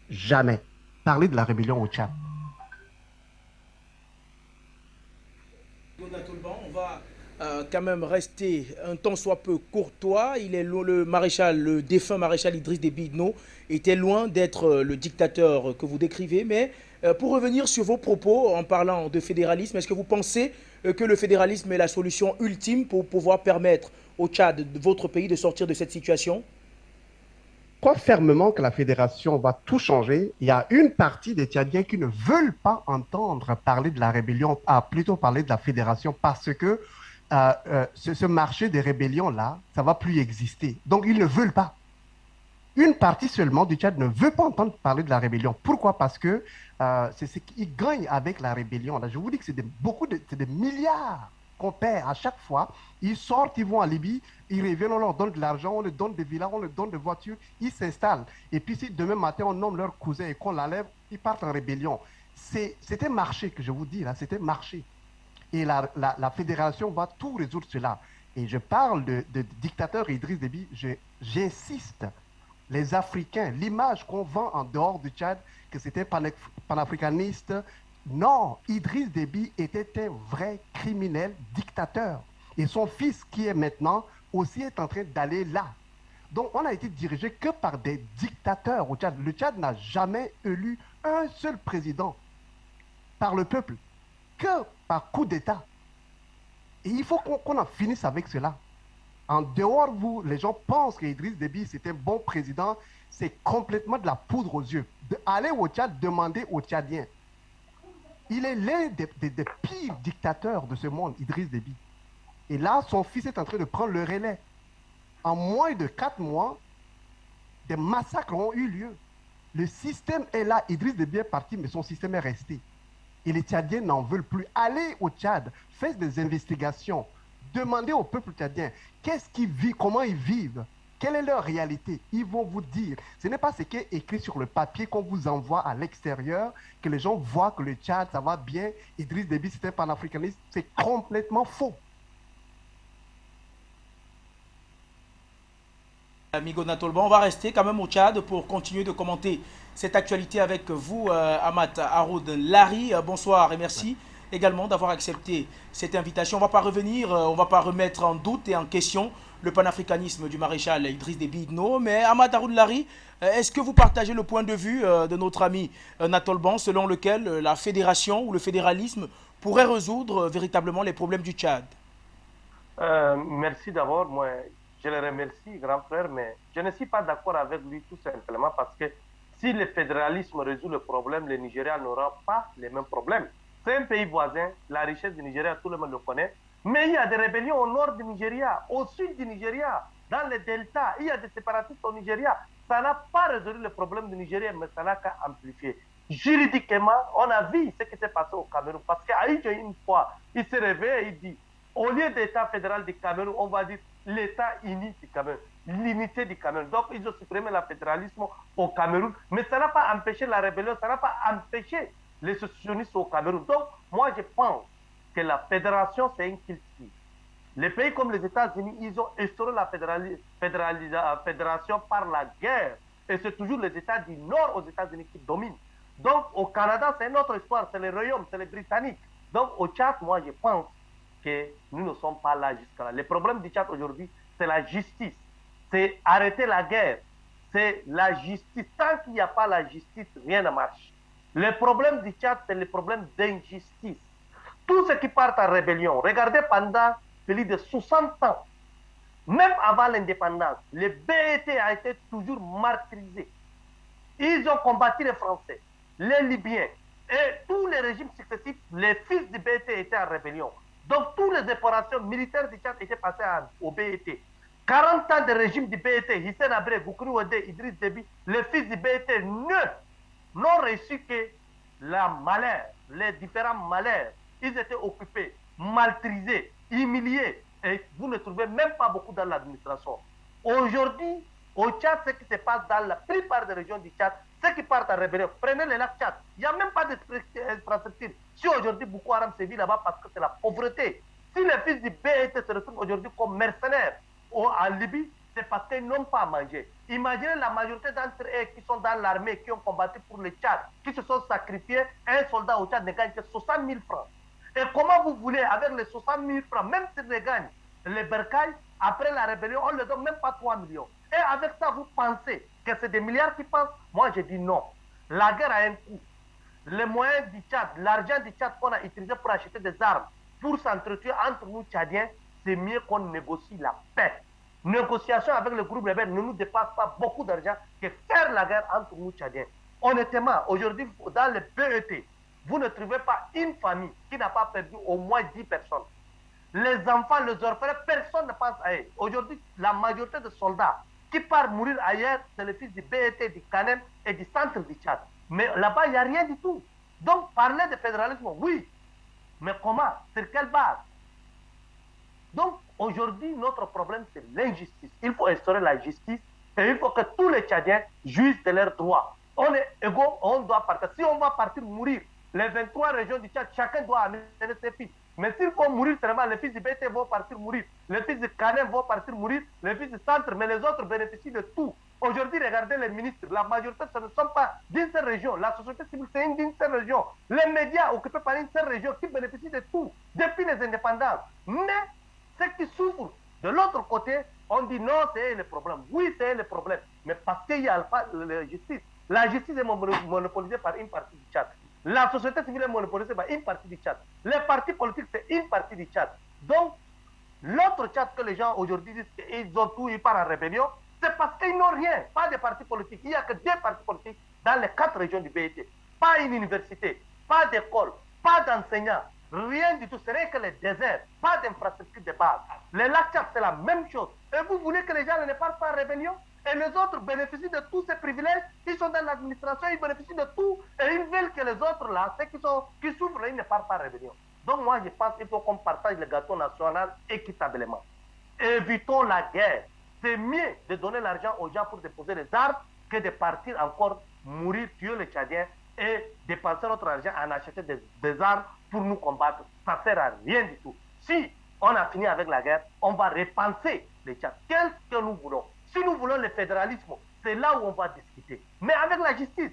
jamais parler de la rébellion au Tchad. quand même rester un temps soit peu courtois. Il est le maréchal, le défunt maréchal Idriss Déby Itno était loin d'être le dictateur que vous décrivez. Mais pour revenir sur vos propos en parlant de fédéralisme, est-ce que vous pensez que le fédéralisme est la solution ultime pour pouvoir permettre au Tchad, votre pays, de sortir de cette situation? Je crois fermement que la fédération va tout changer. Il y a une partie des Tchadiens qui ne veulent pas entendre parler de la rébellion, plutôt parler de la fédération, parce que ce marché des rébellions-là, ça ne va plus exister. Donc, ils ne veulent pas. Une partie seulement du Tchad ne veut pas entendre parler de la rébellion. Pourquoi? Parce que c'est ce qu'ils gagnent avec la rébellion. Là, je vous dis que c'est des milliards qu'on perd à chaque fois. Ils sortent, ils vont en Libye, ils reviennent, on leur donne de l'argent, on leur donne des villas, on leur donne des voitures, ils s'installent. Et puis si demain matin on nomme leur cousin et qu'on l'enlève, ils partent en rébellion. C'était marché que je vous dis, là, c'était marché. Et la fédération va tout résoudre cela. Et je parle de dictateur Idriss Déby, j'insiste, les Africains, l'image qu'on vend en dehors du Tchad, que c'était panafricaniste, non, Idriss Déby était un vrai criminel dictateur. Et son fils, qui est maintenant, aussi est en train d'aller là. Donc, on a été dirigé que par des dictateurs au Tchad. Le Tchad n'a jamais élu un seul président par le peuple, que par coup d'État. Et il faut qu'on en finisse avec cela. En dehors, les gens pensent qu'Idriss Déby, c'est un bon président. C'est complètement de la poudre aux yeux. Allez au Tchad, demandez aux Tchadiens. Il est l'un des pires dictateurs de ce monde, Idriss Déby. Et là, son fils est en train de prendre le relais. En moins de 4 mois, des massacres ont eu lieu. Le système est là. Idriss Déby est parti, mais son système est resté. Et les Tchadiens n'en veulent plus. Allez au Tchad, faites des investigations. Demandez au peuple tchadien qu'est-ce qu'ils vivent, comment ils vivent, quelle est leur réalité. Ils vont vous dire. Ce n'est pas ce qui est écrit sur le papier qu'on vous envoie à l'extérieur, que les gens voient que le Tchad, ça va bien. Idriss Déby, c'est un panafricaniste. C'est complètement faux. Amigo Natolban, on va rester quand même au Tchad pour continuer de commenter cette actualité avec vous, Amat Haroud Larry. Bonsoir et merci également d'avoir accepté cette invitation. On ne va pas revenir, on ne va pas remettre en doute et en question le panafricanisme du maréchal Idriss Déby Itno. Mais Amat Haroud Larry, est-ce que vous partagez le point de vue de notre ami Natolban, selon lequel la fédération ou le fédéralisme pourrait résoudre véritablement les problèmes du Tchad? Merci d'abord. Moi, je le remercie, grand frère, mais je ne suis pas d'accord avec lui tout simplement parce que si le fédéralisme résout le problème, le Nigeria n'aura pas les mêmes problèmes. C'est un pays voisin, la richesse du Nigeria, tout le monde le connaît, mais il y a des rébellions au nord du Nigeria, au sud du Nigeria, dans le delta, il y a des séparatistes au Nigeria. Ça n'a pas résolu le problème du Nigeria, mais ça n'a qu'à amplifier. Juridiquement, on a vu ce qui s'est passé au Cameroun, parce qu'Aïdjo, une fois, il s'est réveillé et il dit, au lieu d'État fédéral du Cameroun, on va dire l'État uni du Cameroun, l'unité du Cameroun. Donc, ils ont supprimé le fédéralisme au Cameroun, mais ça n'a pas empêché la rébellion, ça n'a pas empêché les sécessionnistes au Cameroun. Donc, moi, je pense que la fédération, c'est une culture. Les pays comme les États-Unis, ils ont instauré la fédération par la guerre. Et c'est toujours les États du Nord aux États-Unis qui dominent. Donc, au Canada, c'est une autre histoire, c'est les Royaumes, c'est les Britanniques. Donc, au Tchad, moi, je pense que nous ne sommes pas là jusqu'à là. Le problème du Tchad aujourd'hui, c'est la justice. C'est arrêter la guerre. C'est la justice. Tant qu'il n'y a pas la justice, rien ne marche. Le problème du Tchad, c'est le problème d'injustice. Tous ceux qui partent en rébellion, regardez pendant plus de 60 ans, même avant l'indépendance, le BET a été toujours martyrisé. Ils ont combattu les Français, les Libyens, et tous les régimes successifs, les fils du BET étaient en rébellion. Donc, toutes les opérations militaires du Tchad étaient passées au BET. 40 ans de régime du BET, Hissène Habré, Boukri Ouédé, Idriss Déby, les fils du BET n'ont reçu que la malheur, les différents malheurs. Ils étaient occupés, martyrisés, humiliés. Et vous ne trouvez même pas beaucoup dans l'administration. Aujourd'hui, au Tchad, ce qui se passe dans la plupart des régions du Tchad, ceux qui partent en rébellion, prenez le lac Tchad. Il n'y a même pas d'infrastructure. Si aujourd'hui Boko Haram sévit là-bas parce que c'est la pauvreté. Si les fils du BET se retrouvent aujourd'hui comme mercenaires en Libye, c'est parce qu'ils n'ont pas à manger. Imaginez la majorité d'entre eux qui sont dans l'armée, qui ont combattu pour le Tchad, qui se sont sacrifiés. Un soldat au Tchad ne gagne que 60 000 francs. Et comment vous voulez, avec les 60 000 francs, même s'ils les gagnent, les bercailles, après la rébellion, on ne leur donne même pas 3 millions. Et avec ça, vous pensez que c'est des milliards qui passent? Moi, je dis non. La guerre a un coût. Les moyens du Tchad, l'argent du Tchad qu'on a utilisé pour acheter des armes, pour s'entretuer entre nous Tchadiens, c'est mieux qu'on négocie la paix. Négociation avec le groupe rebelle ne nous dépasse pas beaucoup d'argent que faire la guerre entre nous Tchadiens. Honnêtement, aujourd'hui, dans le BET, vous ne trouvez pas une famille qui n'a pas perdu au moins 10 personnes. Les enfants, les orphelins, personne ne pense à eux. Aujourd'hui, la majorité de soldats qui partent mourir ailleurs, c'est les fils du BET, du Canem et du centre du Tchad. Mais là-bas, il n'y a rien du tout. Donc, parler de fédéralisme, oui. Mais comment? Sur quelle base? Donc, aujourd'hui, notre problème, c'est l'injustice. Il faut instaurer la justice et il faut que tous les Tchadiens jouissent de leurs droits. On est égaux, on doit partir. Si on va partir mourir, les 23 régions du Tchad, chacun doit amener ses fils. Mais s'il faut mourir seulement, les fils du BT vont partir mourir, les fils du Canem vont partir mourir, les fils du centre, mais les autres bénéficient de tout. Aujourd'hui, regardez les ministres, la majorité, ce ne sont pas d'une seule région. La société civile, c'est d'une seule région. Les médias occupés par une seule région qui bénéficient de tout, depuis les indépendances. Mais ceux qui souffrent, de l'autre côté, on dit non, c'est le problème. Oui, c'est le problème. Mais parce qu'il n'y a pas la justice. La justice est monopolisée par une partie du Tchad. La société civile est monopolisée par une partie du Tchad. Les partis politiques, c'est une partie du Tchad. Donc, l'autre Tchad que les gens aujourd'hui disent qu'ils ont tout, ils partent en rébellion, c'est parce qu'ils n'ont rien, pas de partis politiques. Il n'y a que 2 partis politiques dans les 4 régions du BET. Pas une université, pas d'école, pas d'enseignants, rien du tout. Ce n'est que les déserts, pas d'infrastructures de base. Les lacs Tchad, c'est la même chose. Et vous voulez que les gens ne partent pas en rébellion? Et les autres bénéficient de tous ces privilèges. Ils sont dans l'administration, ils bénéficient de tout. Et ils veulent que les autres, là, ceux qui souffrent, ils ne partent pas en rébellion. Donc moi, je pense qu'il faut qu'on partage le gâteau national équitablement. Évitons la guerre. C'est mieux de donner l'argent aux gens pour déposer les armes que de partir encore mourir, tuer les Tchadiens et dépenser notre argent en acheter des armes pour nous combattre. Ça ne sert à rien du tout. Si on a fini avec la guerre, on va repenser les Tchad. Qu'est-ce que nous voulons? Si nous voulons le fédéralisme, c'est là où on va discuter. Mais avec la justice.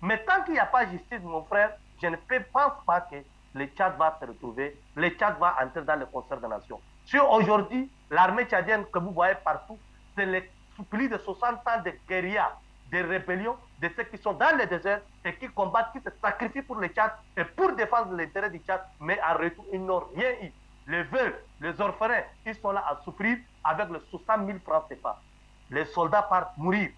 Mais tant qu'il n'y a pas de justice, mon frère, je ne pense pas que le Tchad va se retrouver, le Tchad va entrer dans le concert des nations. Si aujourd'hui, l'armée tchadienne que vous voyez partout, c'est plus de 60 ans de guérilla, de rébellion, de ceux qui sont dans le désert et qui combattent, qui se sacrifient pour le Tchad et pour défendre l'intérêt du Tchad, mais en retour, ils n'ont rien eu. Les veuves, les orphelins, ils sont là à souffrir avec les 60 000 francs CFA. Les soldats partent mourir.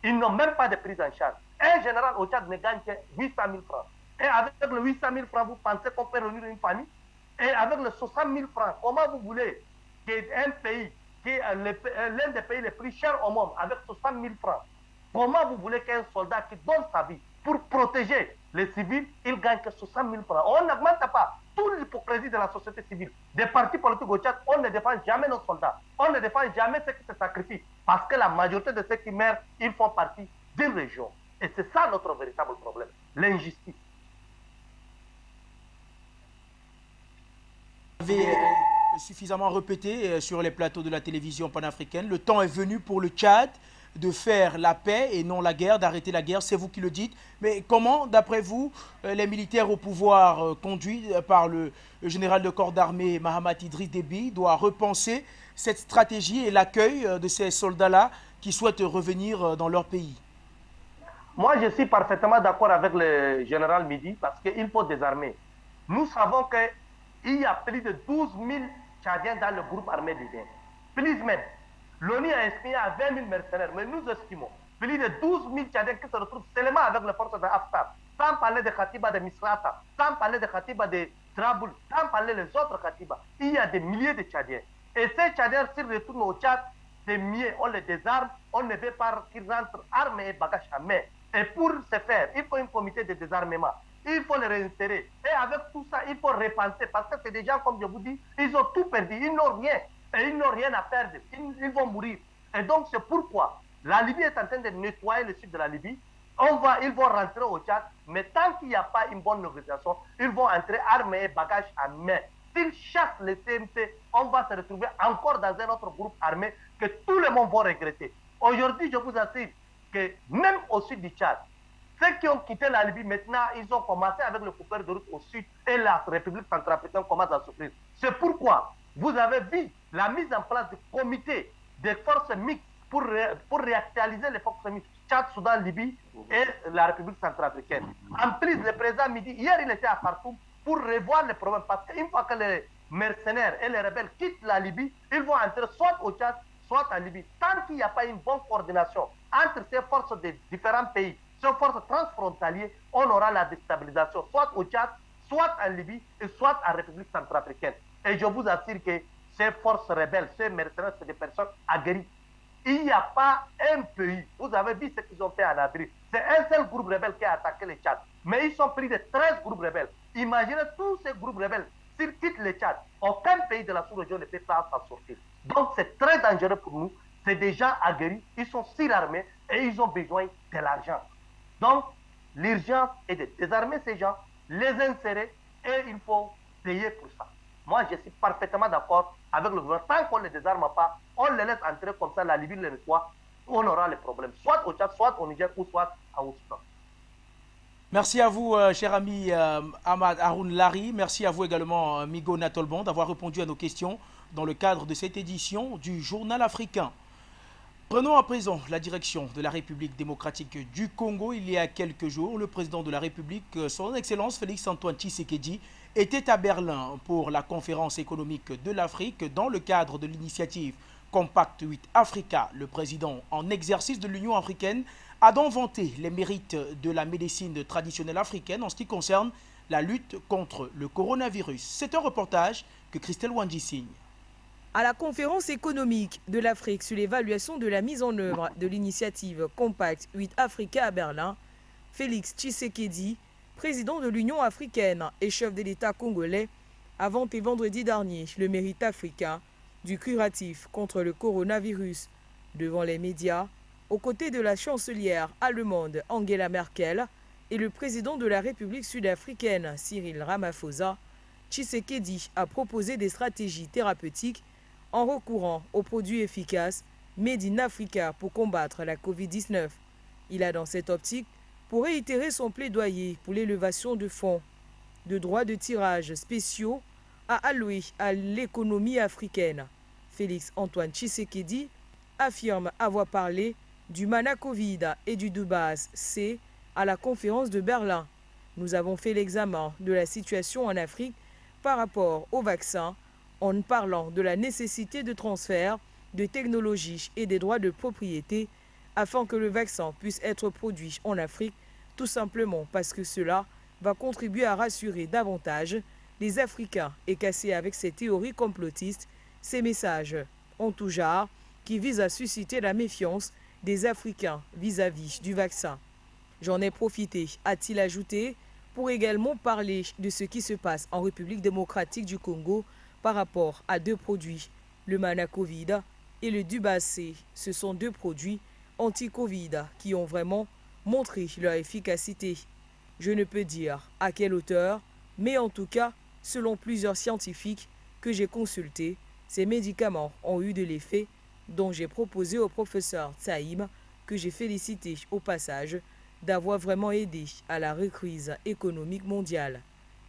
Ils n'ont même pas de prise en charge. Un général au Tchad ne gagne que 800 000 francs. Et avec les 800 000 francs, vous pensez qu'on peut réunir une famille? Et avec les 60 000 francs, comment vous voulez qu'un pays, qui est l'un des pays les plus chers au monde, avec 60 000 francs, comment vous voulez qu'un soldat qui donne sa vie pour protéger les civils, il gagne que 60 000 francs? On n'augmente pas toute l'hypocrisie de la société civile. Des partis politiques au Tchad, on ne défend jamais nos soldats. On ne défend jamais ceux qui se sacrifient. Parce que la majorité de ceux qui meurent, ils font partie d'une région. Et c'est ça notre véritable problème, l'injustice. Vous avez suffisamment répété sur les plateaux de la télévision panafricaine. Le temps est venu pour le Tchad de faire la paix et non la guerre, d'arrêter la guerre, c'est vous qui le dites. Mais comment, d'après vous, les militaires au pouvoir conduits par le général de corps d'armée Mahamat Idriss Déby doivent repenser cette stratégie et l'accueil de ces soldats-là qui souhaitent revenir dans leur pays? Moi, je suis parfaitement d'accord avec le général Midi parce qu'il faut désarmer. Nous savons qu'il y a plus de 12 000 Tchadiens dans le groupe armé libyen. Plus même. L'ONU a estimé à 20 000 mercenaires, mais nous estimons plus de 12 000 Tchadiens qui se retrouvent seulement avec les forces de Haftar, sans parler de Khatiba de Misrata, sans parler de Khatiba de Traboul, sans parler des autres Khatiba. Il y a des milliers de Tchadiens. Et ces Tchadiens, s'ils retournent au Tchad, c'est mieux, on les désarme, on ne veut pas qu'ils rentrent armes et bagages à main. Et pour ce faire, il faut un comité de désarmement. Il faut les réinsérer. Et avec tout ça, il faut repenser. Parce que c'est des gens, comme je vous dis, ils ont tout perdu. Ils n'ont rien. Et ils n'ont rien à perdre. Ils vont mourir. Et donc, c'est pourquoi la Libye est en train de nettoyer le sud de la Libye. Ils vont rentrer au Tchad. Mais tant qu'il n'y a pas une bonne négociation, ils vont entrer armés et bagages à main. S'ils chassent les CMC, on va se retrouver encore dans un autre groupe armé que tout le monde va regretter. Aujourd'hui, je vous assure que même au sud du Tchad, Ceux qui ont quitté la Libye, maintenant, ils ont commencé avec le coupeur de route au sud et la République centrafricaine commence à souffrir. C'est pourquoi vous avez vu la mise en place du comité des forces mixtes pour réactualiser les forces mixtes Tchad, Soudan, Libye et la République centrafricaine. En plus, le président Midi, hier, il était à Khartoum pour revoir les problèmes. Parce qu'une fois que les mercenaires et les rebelles quittent la Libye, ils vont entrer soit au Tchad, soit en Libye. Tant qu'il n'y a pas une bonne coordination entre ces forces des différents pays, ces forces transfrontalières, on aura la déstabilisation, soit au Tchad, soit en Libye et soit en République centrafricaine. Et je vous assure que ces forces rebelles, ces mercenaires, c'est des personnes aguerries. Il n'y a pas un pays, vous avez vu ce qu'ils ont fait en Afrique, c'est un seul groupe rebelle qui a attaqué le Tchad. Mais ils sont pris de 13 groupes rebelles. Imaginez tous ces groupes rebelles, s'ils quittent le Tchad, aucun pays de la sous-région ne peut pas s'en sortir. Donc c'est très dangereux pour nous, c'est des gens aguerris, ils sont surarmés et ils ont besoin de l'argent. Donc l'urgence est de désarmer ces gens, les insérer et il faut payer pour ça. Moi, je suis parfaitement d'accord avec le gouvernement. Tant qu'on ne les désarme pas, on les laisse entrer comme ça, la Libye les reçoit, on aura les problèmes, soit au Tchad, soit au Niger, ou soit à Soudan. Merci à vous, cher ami Ahmad Haroun Larry. Merci à vous également, Migo Natolbon, d'avoir répondu à nos questions dans le cadre de cette édition du Journal africain. Prenons à présent la direction de la République démocratique du Congo. Il y a quelques jours, le président de la République, son Excellence Félix-Antoine Tshisekedi, était à Berlin pour la conférence économique de l'Afrique dans le cadre de l'initiative Compact 8 Africa. Le président en exercice de l'Union africaine a donc vanté les mérites de la médecine traditionnelle africaine en ce qui concerne la lutte contre le coronavirus. C'est un reportage que Christelle Wandji signe. À la conférence économique de l'Afrique sur l'évaluation de la mise en œuvre de l'initiative Compact 8 Africa à Berlin, Félix Tshisekedi, président de l'Union africaine et chef de l'État congolais, a vanté vendredi dernier le mérite africain du curatif contre le coronavirus devant les médias, aux côtés de la chancelière allemande Angela Merkel et le président de la République sud-africaine Cyril Ramaphosa. Tshisekedi a proposé des stratégies thérapeutiques en recourant aux produits efficaces Made in Africa pour combattre la Covid-19. Il a dans cette optique pour réitérer son plaidoyer pour l'élévation de fonds de droits de tirage spéciaux à allouer à l'économie africaine. Félix-Antoine Tshisekedi affirme avoir parlé du Mana-Covid et du Dubas-C à la conférence de Berlin. Nous avons fait l'examen de la situation en Afrique par rapport au vaccin en parlant de la nécessité de transfert de technologies et des droits de propriété afin que le vaccin puisse être produit en Afrique, tout simplement parce que cela va contribuer à rassurer davantage les Africains et casser avec ces théories complotistes, ces messages en tout genre qui visent à susciter la méfiance des Africains vis-à-vis du vaccin. J'en ai profité, a-t-il ajouté, pour également parler de ce qui se passe en République démocratique du Congo par rapport à deux produits, le Mana-Covid et le Dubas-C. Ce sont deux produits anti-Covid qui ont vraiment montré leur efficacité. Je ne peux dire à quelle hauteur, mais en tout cas, selon plusieurs scientifiques que j'ai consultés, ces médicaments ont eu de l'effet dont j'ai proposé au professeur Tsaïm, que j'ai félicité au passage, d'avoir vraiment aidé à la reprise économique mondiale.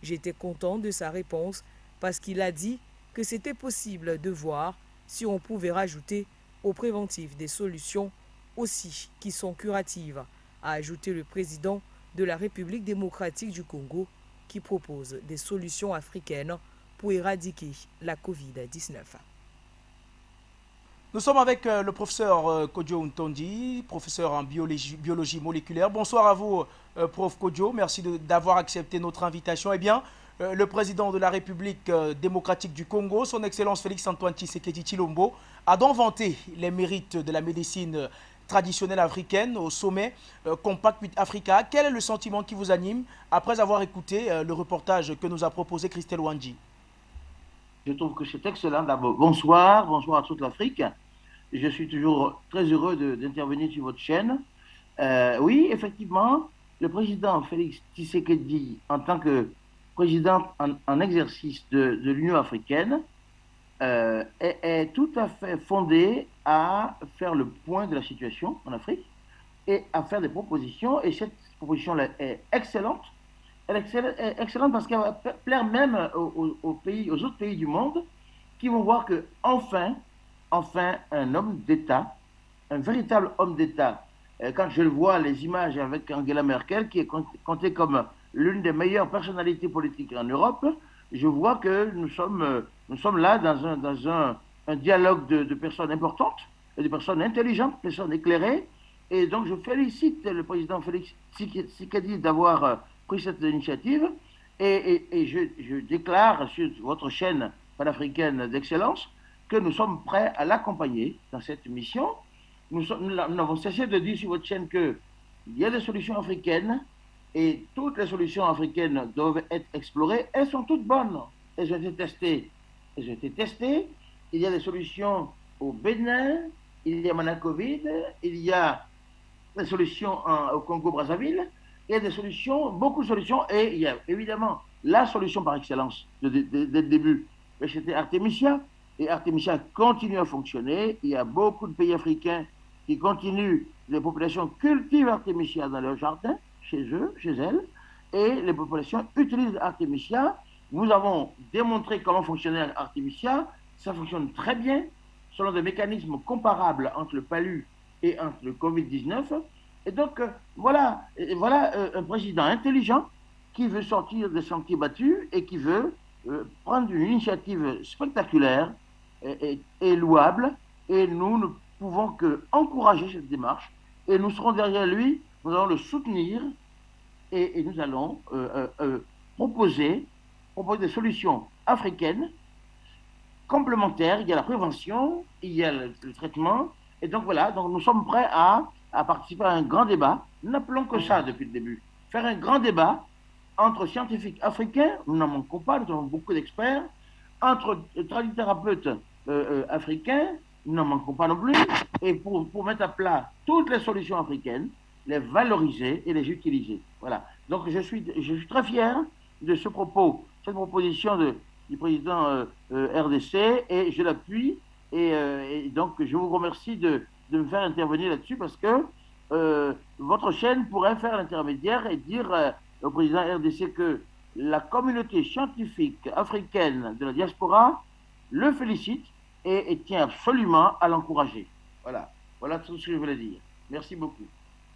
J'étais content de sa réponse parce qu'il a dit que c'était possible de voir si on pouvait rajouter au préventif des solutions aussi qui sont curatives, a ajouté le président de la République démocratique du Congo qui propose des solutions africaines pour éradiquer la Covid-19. Nous sommes avec le professeur Kodjo Ntondi, professeur en biologie moléculaire. Bonsoir à vous, prof Kodjo. Merci d'avoir accepté notre invitation. Eh bien, le président de la République démocratique du Congo, son Excellence Félix-Antoine Tshisekedi Tshilombo, a donc vanté les mérites de la médecine traditionnelle africaine au sommet Compact 8 Africa. Quel est le sentiment qui vous anime après avoir écouté le reportage que nous a proposé Christelle Wandji? Je trouve que c'est excellent. D'abord, bonsoir à toute l'Afrique. Je suis toujours très heureux d'intervenir sur votre chaîne. Oui, effectivement, le président Félix Tshisekedi, en tant que président en exercice de l'Union africaine, est tout à fait fondé à faire le point de la situation en Afrique et à faire des propositions. Et cette proposition est excellente. Elle est excellente parce qu'elle va plaire même aux autres pays du monde qui vont voir que enfin un homme d'État, un véritable homme d'État. Quand je le vois, les images avec Angela Merkel, qui est comptée comme l'une des meilleures personnalités politiques en Europe, je vois que nous sommes là dans un dialogue de personnes importantes, de personnes intelligentes, de personnes éclairées. Et donc je félicite le président Félix Tshisekedi d'avoir pris cette initiative. Et je déclare sur votre chaîne panafricaine d'excellence que nous sommes prêts à l'accompagner dans cette mission. Nous n'avons cessé de dire sur votre chaîne qu'il y a des solutions africaines et toutes les solutions africaines doivent être explorées. Elles sont toutes bonnes. Elles ont été testées. Il y a des solutions au Bénin, il y a Manacovid, il y a des solutions au Congo-Brazzaville, il y a des solutions, beaucoup de solutions, et il y a évidemment la solution par excellence dès le début. C'était Artemisia, et Artemisia continue à fonctionner. Il y a beaucoup de pays africains qui continuent, les populations cultivent Artemisia dans leurs jardins, chez eux, chez elles, et les populations utilisent Artemisia. Nous avons démontré comment fonctionnait Artemisia, ça fonctionne très bien, selon des mécanismes comparables entre le palu et entre le Covid-19. Et donc, voilà un président intelligent qui veut sortir des sentiers battus et qui veut prendre une initiative spectaculaire et louable. Et nous ne pouvons qu'encourager cette démarche. Et nous serons derrière lui, nous allons le soutenir et nous allons proposer des solutions africaines complémentaires. Il y a la prévention, il y a le traitement. Et donc voilà, donc nous sommes prêts à participer à un grand débat. Nous n'appelons que ça depuis le début. Faire un grand débat entre scientifiques africains, nous n'en manquons pas, nous avons beaucoup d'experts, entre tradithérapeutes africains, nous n'en manquons pas non plus, et pour mettre à plat toutes les solutions africaines, les valoriser et les utiliser. Voilà. Donc je suis très fier de cette proposition du président RDC, et je l'appuie, et donc je vous remercie de me faire intervenir là-dessus, parce que votre chaîne pourrait faire l'intermédiaire et dire au président RDC que la communauté scientifique africaine de la diaspora le félicite et tient absolument à l'encourager. Voilà tout ce que je voulais dire. Merci beaucoup.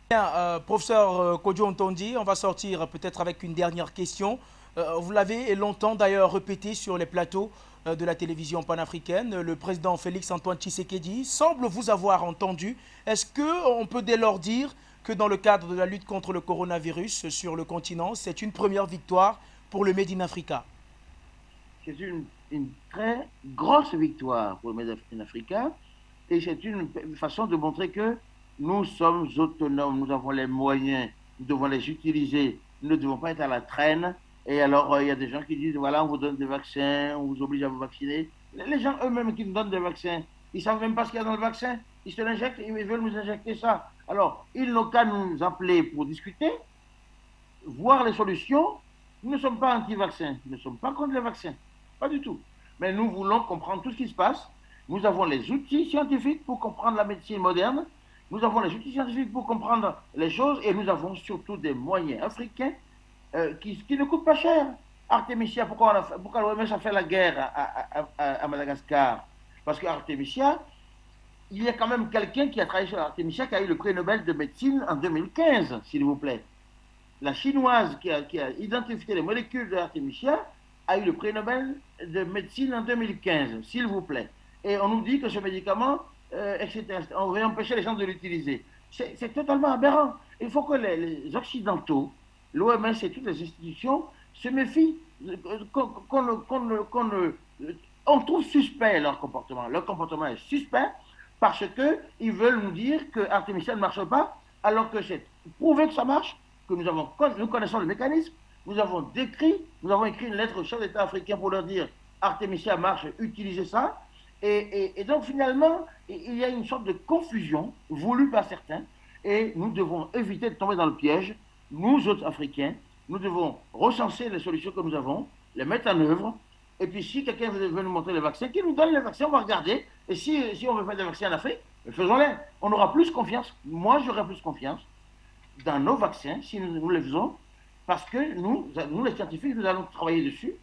Bien, professeur Kodjo Ntondi, on va sortir peut-être avec une dernière question. Vous l'avez longtemps d'ailleurs répété sur les plateaux de la télévision panafricaine. Le président Félix-Antoine Tshisekedi semble vous avoir entendu. Est-ce qu'on peut dès lors dire que dans le cadre de la lutte contre le coronavirus sur le continent, c'est une première victoire pour le Made in Africa? C'est une très grosse victoire pour le Made in Africa, et c'est une façon de montrer que nous sommes autonomes, nous avons les moyens, nous devons les utiliser, nous ne devons pas être à la traîne. Et alors, il y a des gens qui disent, voilà, on vous donne des vaccins, on vous oblige à vous vacciner. Les gens eux-mêmes qui nous donnent des vaccins, ils ne savent même pas ce qu'il y a dans le vaccin. Ils se l'injectent et ils veulent nous injecter ça. Alors, ils n'ont qu'à nous appeler pour discuter, voir les solutions. Nous ne sommes pas anti-vaccins, nous ne sommes pas contre les vaccins, pas du tout. Mais nous voulons comprendre tout ce qui se passe. Nous avons les outils scientifiques pour comprendre la médecine moderne. Nous avons les outils scientifiques pour comprendre les choses, et nous avons surtout des moyens africains qui ne coûtent pas cher. Artemisia, pourquoi l'OMS a fait la guerre à Madagascar? Parce qu'Artemisia, il y a quand même quelqu'un qui a travaillé sur Artemisia qui a eu le prix Nobel de médecine en 2015, s'il vous plaît. La chinoise qui a identifié les molécules de Artemisia a eu le prix Nobel de médecine en 2015, s'il vous plaît. Et on nous dit que ce médicament, etc., on veut empêcher les gens de l'utiliser. C'est totalement aberrant. Il faut que les Occidentaux, l'OMS et toutes les institutions se méfient, on trouve suspect leur comportement. Leur comportement est suspect parce qu'ils veulent nous dire que Artemisia ne marche pas, alors que c'est prouvé que ça marche, que nous connaissons le mécanisme, nous avons écrit une lettre au chef d'État africain pour leur dire Artemisia marche, utilisez ça. Et donc finalement, il y a une sorte de confusion voulue par certains, et nous devons éviter de tomber dans le piège. Nous autres Africains, nous devons recenser les solutions que nous avons, les mettre en œuvre, et puis si quelqu'un veut nous montrer les vaccins, qu'il nous donne les vaccins, on va regarder, et si on veut faire des vaccins en Afrique, faisons-les. On aura plus confiance, moi j'aurai plus confiance, dans nos vaccins, si nous les faisons, parce que nous, les scientifiques, nous allons travailler dessus,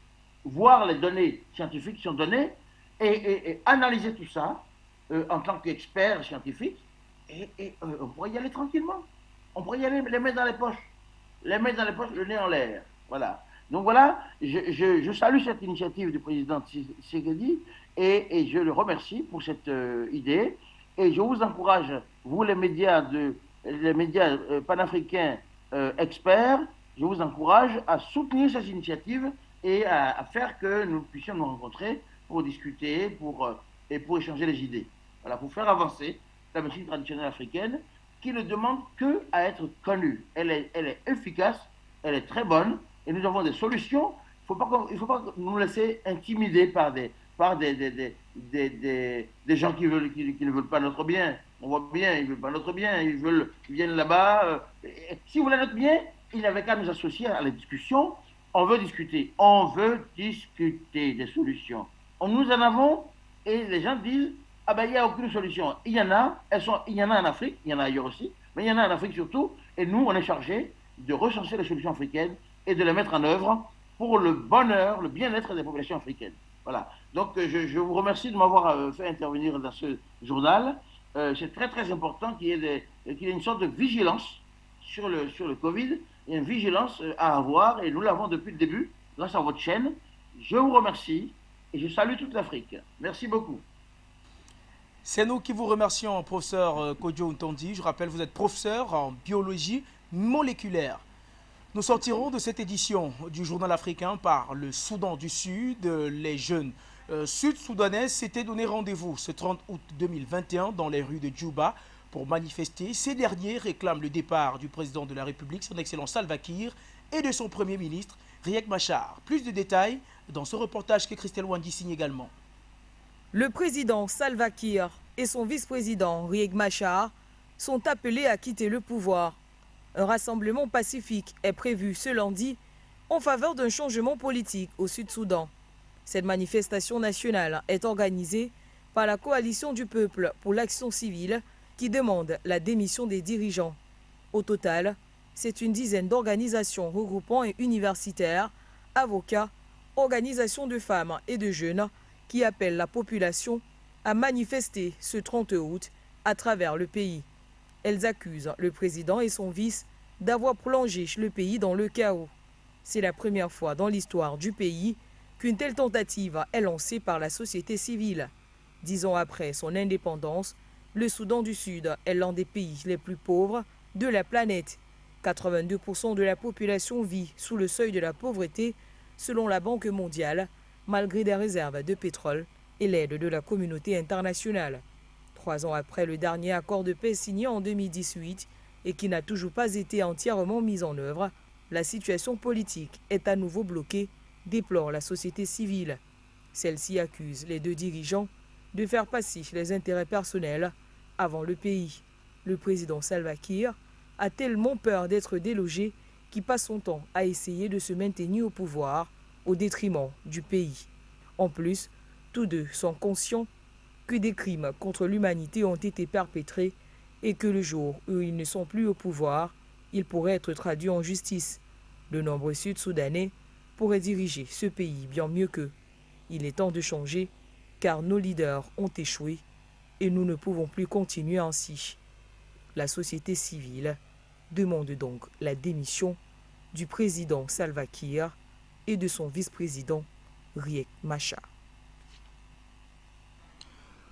voir les données scientifiques qui sont données et analyser tout ça en tant qu'experts scientifiques et on pourrait y aller tranquillement. On pourrait y aller les mains dans les poches. Les mains dans les poches, le nez en l'air. Voilà. Donc voilà, je salue cette initiative du président Tshisekedi et je le remercie pour cette idée. Et je vous encourage, vous les médias panafricains experts, je vous encourage à soutenir cette initiative et à faire que nous puissions nous rencontrer pour discuter et pour échanger les idées. Voilà, pour faire avancer la médecine traditionnelle africaine qui ne demande qu'à être connue. Elle est efficace, elle est très bonne et nous avons des solutions. Il ne faut pas nous laisser intimider par des gens qui ne veulent pas notre bien. On voit bien, ils ne veulent pas notre bien, ils viennent là-bas. Si vous voulez notre bien, il n'avait qu'à nous associer à la discussion. On veut discuter des solutions. Nous en avons et les gens disent ah ben il n'y a aucune solution. Il y en a, il y en a en Afrique, il y en a ailleurs aussi, mais il y en a en Afrique surtout. Et nous, on est chargé de recenser les solutions africaines et de les mettre en œuvre pour le bonheur, le bien-être des populations africaines. Voilà. Donc je vous remercie de m'avoir fait intervenir dans ce journal. C'est très très important qu'il y ait une sorte de vigilance sur le Covid. Il y a une vigilance à avoir et nous l'avons depuis le début grâce à votre chaîne. Je vous remercie et je salue toute l'Afrique. Merci beaucoup. C'est nous qui vous remercions, professeur Kodjo Ntondi. Je rappelle, vous êtes professeur en biologie moléculaire. Nous sortirons de cette édition du Journal africain par le Soudan du Sud. Les jeunes sud-soudanais s'étaient donné rendez-vous ce 30 août 2021 dans les rues de Djouba pour manifester. Ces derniers réclament le départ du président de la République, son excellence Salva Kiir, et de son premier ministre, Riek Machar. Plus de détails dans ce reportage que Christelle Wandi signe également. Le président Salva Kiir et son vice-président Riek Machar sont appelés à quitter le pouvoir. Un rassemblement pacifique est prévu ce lundi en faveur d'un changement politique au Sud-Soudan. Cette manifestation nationale est organisée par la Coalition du peuple pour l'action civile qui demande la démission des dirigeants. Au total, c'est une dizaine d'organisations regroupant universitaires, avocats, organisations de femmes et de jeunes qui appellent la population à manifester ce 30 août à travers le pays. Elles accusent le président et son vice d'avoir plongé le pays dans le chaos. C'est la première fois dans l'histoire du pays qu'une telle tentative est lancée par la société civile. 10 ans après son indépendance, le Soudan du Sud est l'un des pays les plus pauvres de la planète. 82% de la population vit sous le seuil de la pauvreté selon la Banque mondiale, malgré des réserves de pétrole et l'aide de la communauté internationale. 3 ans après le dernier accord de paix signé en 2018 et qui n'a toujours pas été entièrement mis en œuvre, la situation politique est à nouveau bloquée, déplore la société civile. Celle-ci accuse les deux dirigeants de faire passer les intérêts personnels avant le pays. Le président Salva Kiir a tellement peur d'être délogé qu'il passe son temps à essayer de se maintenir au pouvoir au détriment du pays. En plus, tous deux sont conscients que des crimes contre l'humanité ont été perpétrés et que le jour où ils ne sont plus au pouvoir, ils pourraient être traduits en justice. De nombreux Sud-Soudanais pourraient diriger ce pays bien mieux qu'eux. Il est temps de changer, car nos leaders ont échoué et nous ne pouvons plus continuer ainsi. La société civile demande donc la démission du président Salva Kiir et de son vice-président Riek Machar.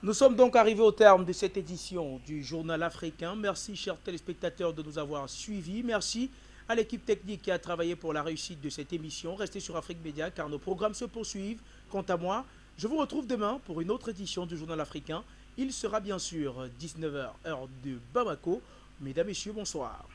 Nous sommes donc arrivés au terme de cette édition du Journal africain. Merci, chers téléspectateurs, de nous avoir suivis. Merci à l'équipe technique qui a travaillé pour la réussite de cette émission. Restez sur Afrique Média car nos programmes se poursuivent. Quant à moi, je vous retrouve demain pour une autre édition du Journal africain. Il sera bien sûr 19h, heure de Bamako. Mesdames, Messieurs, bonsoir.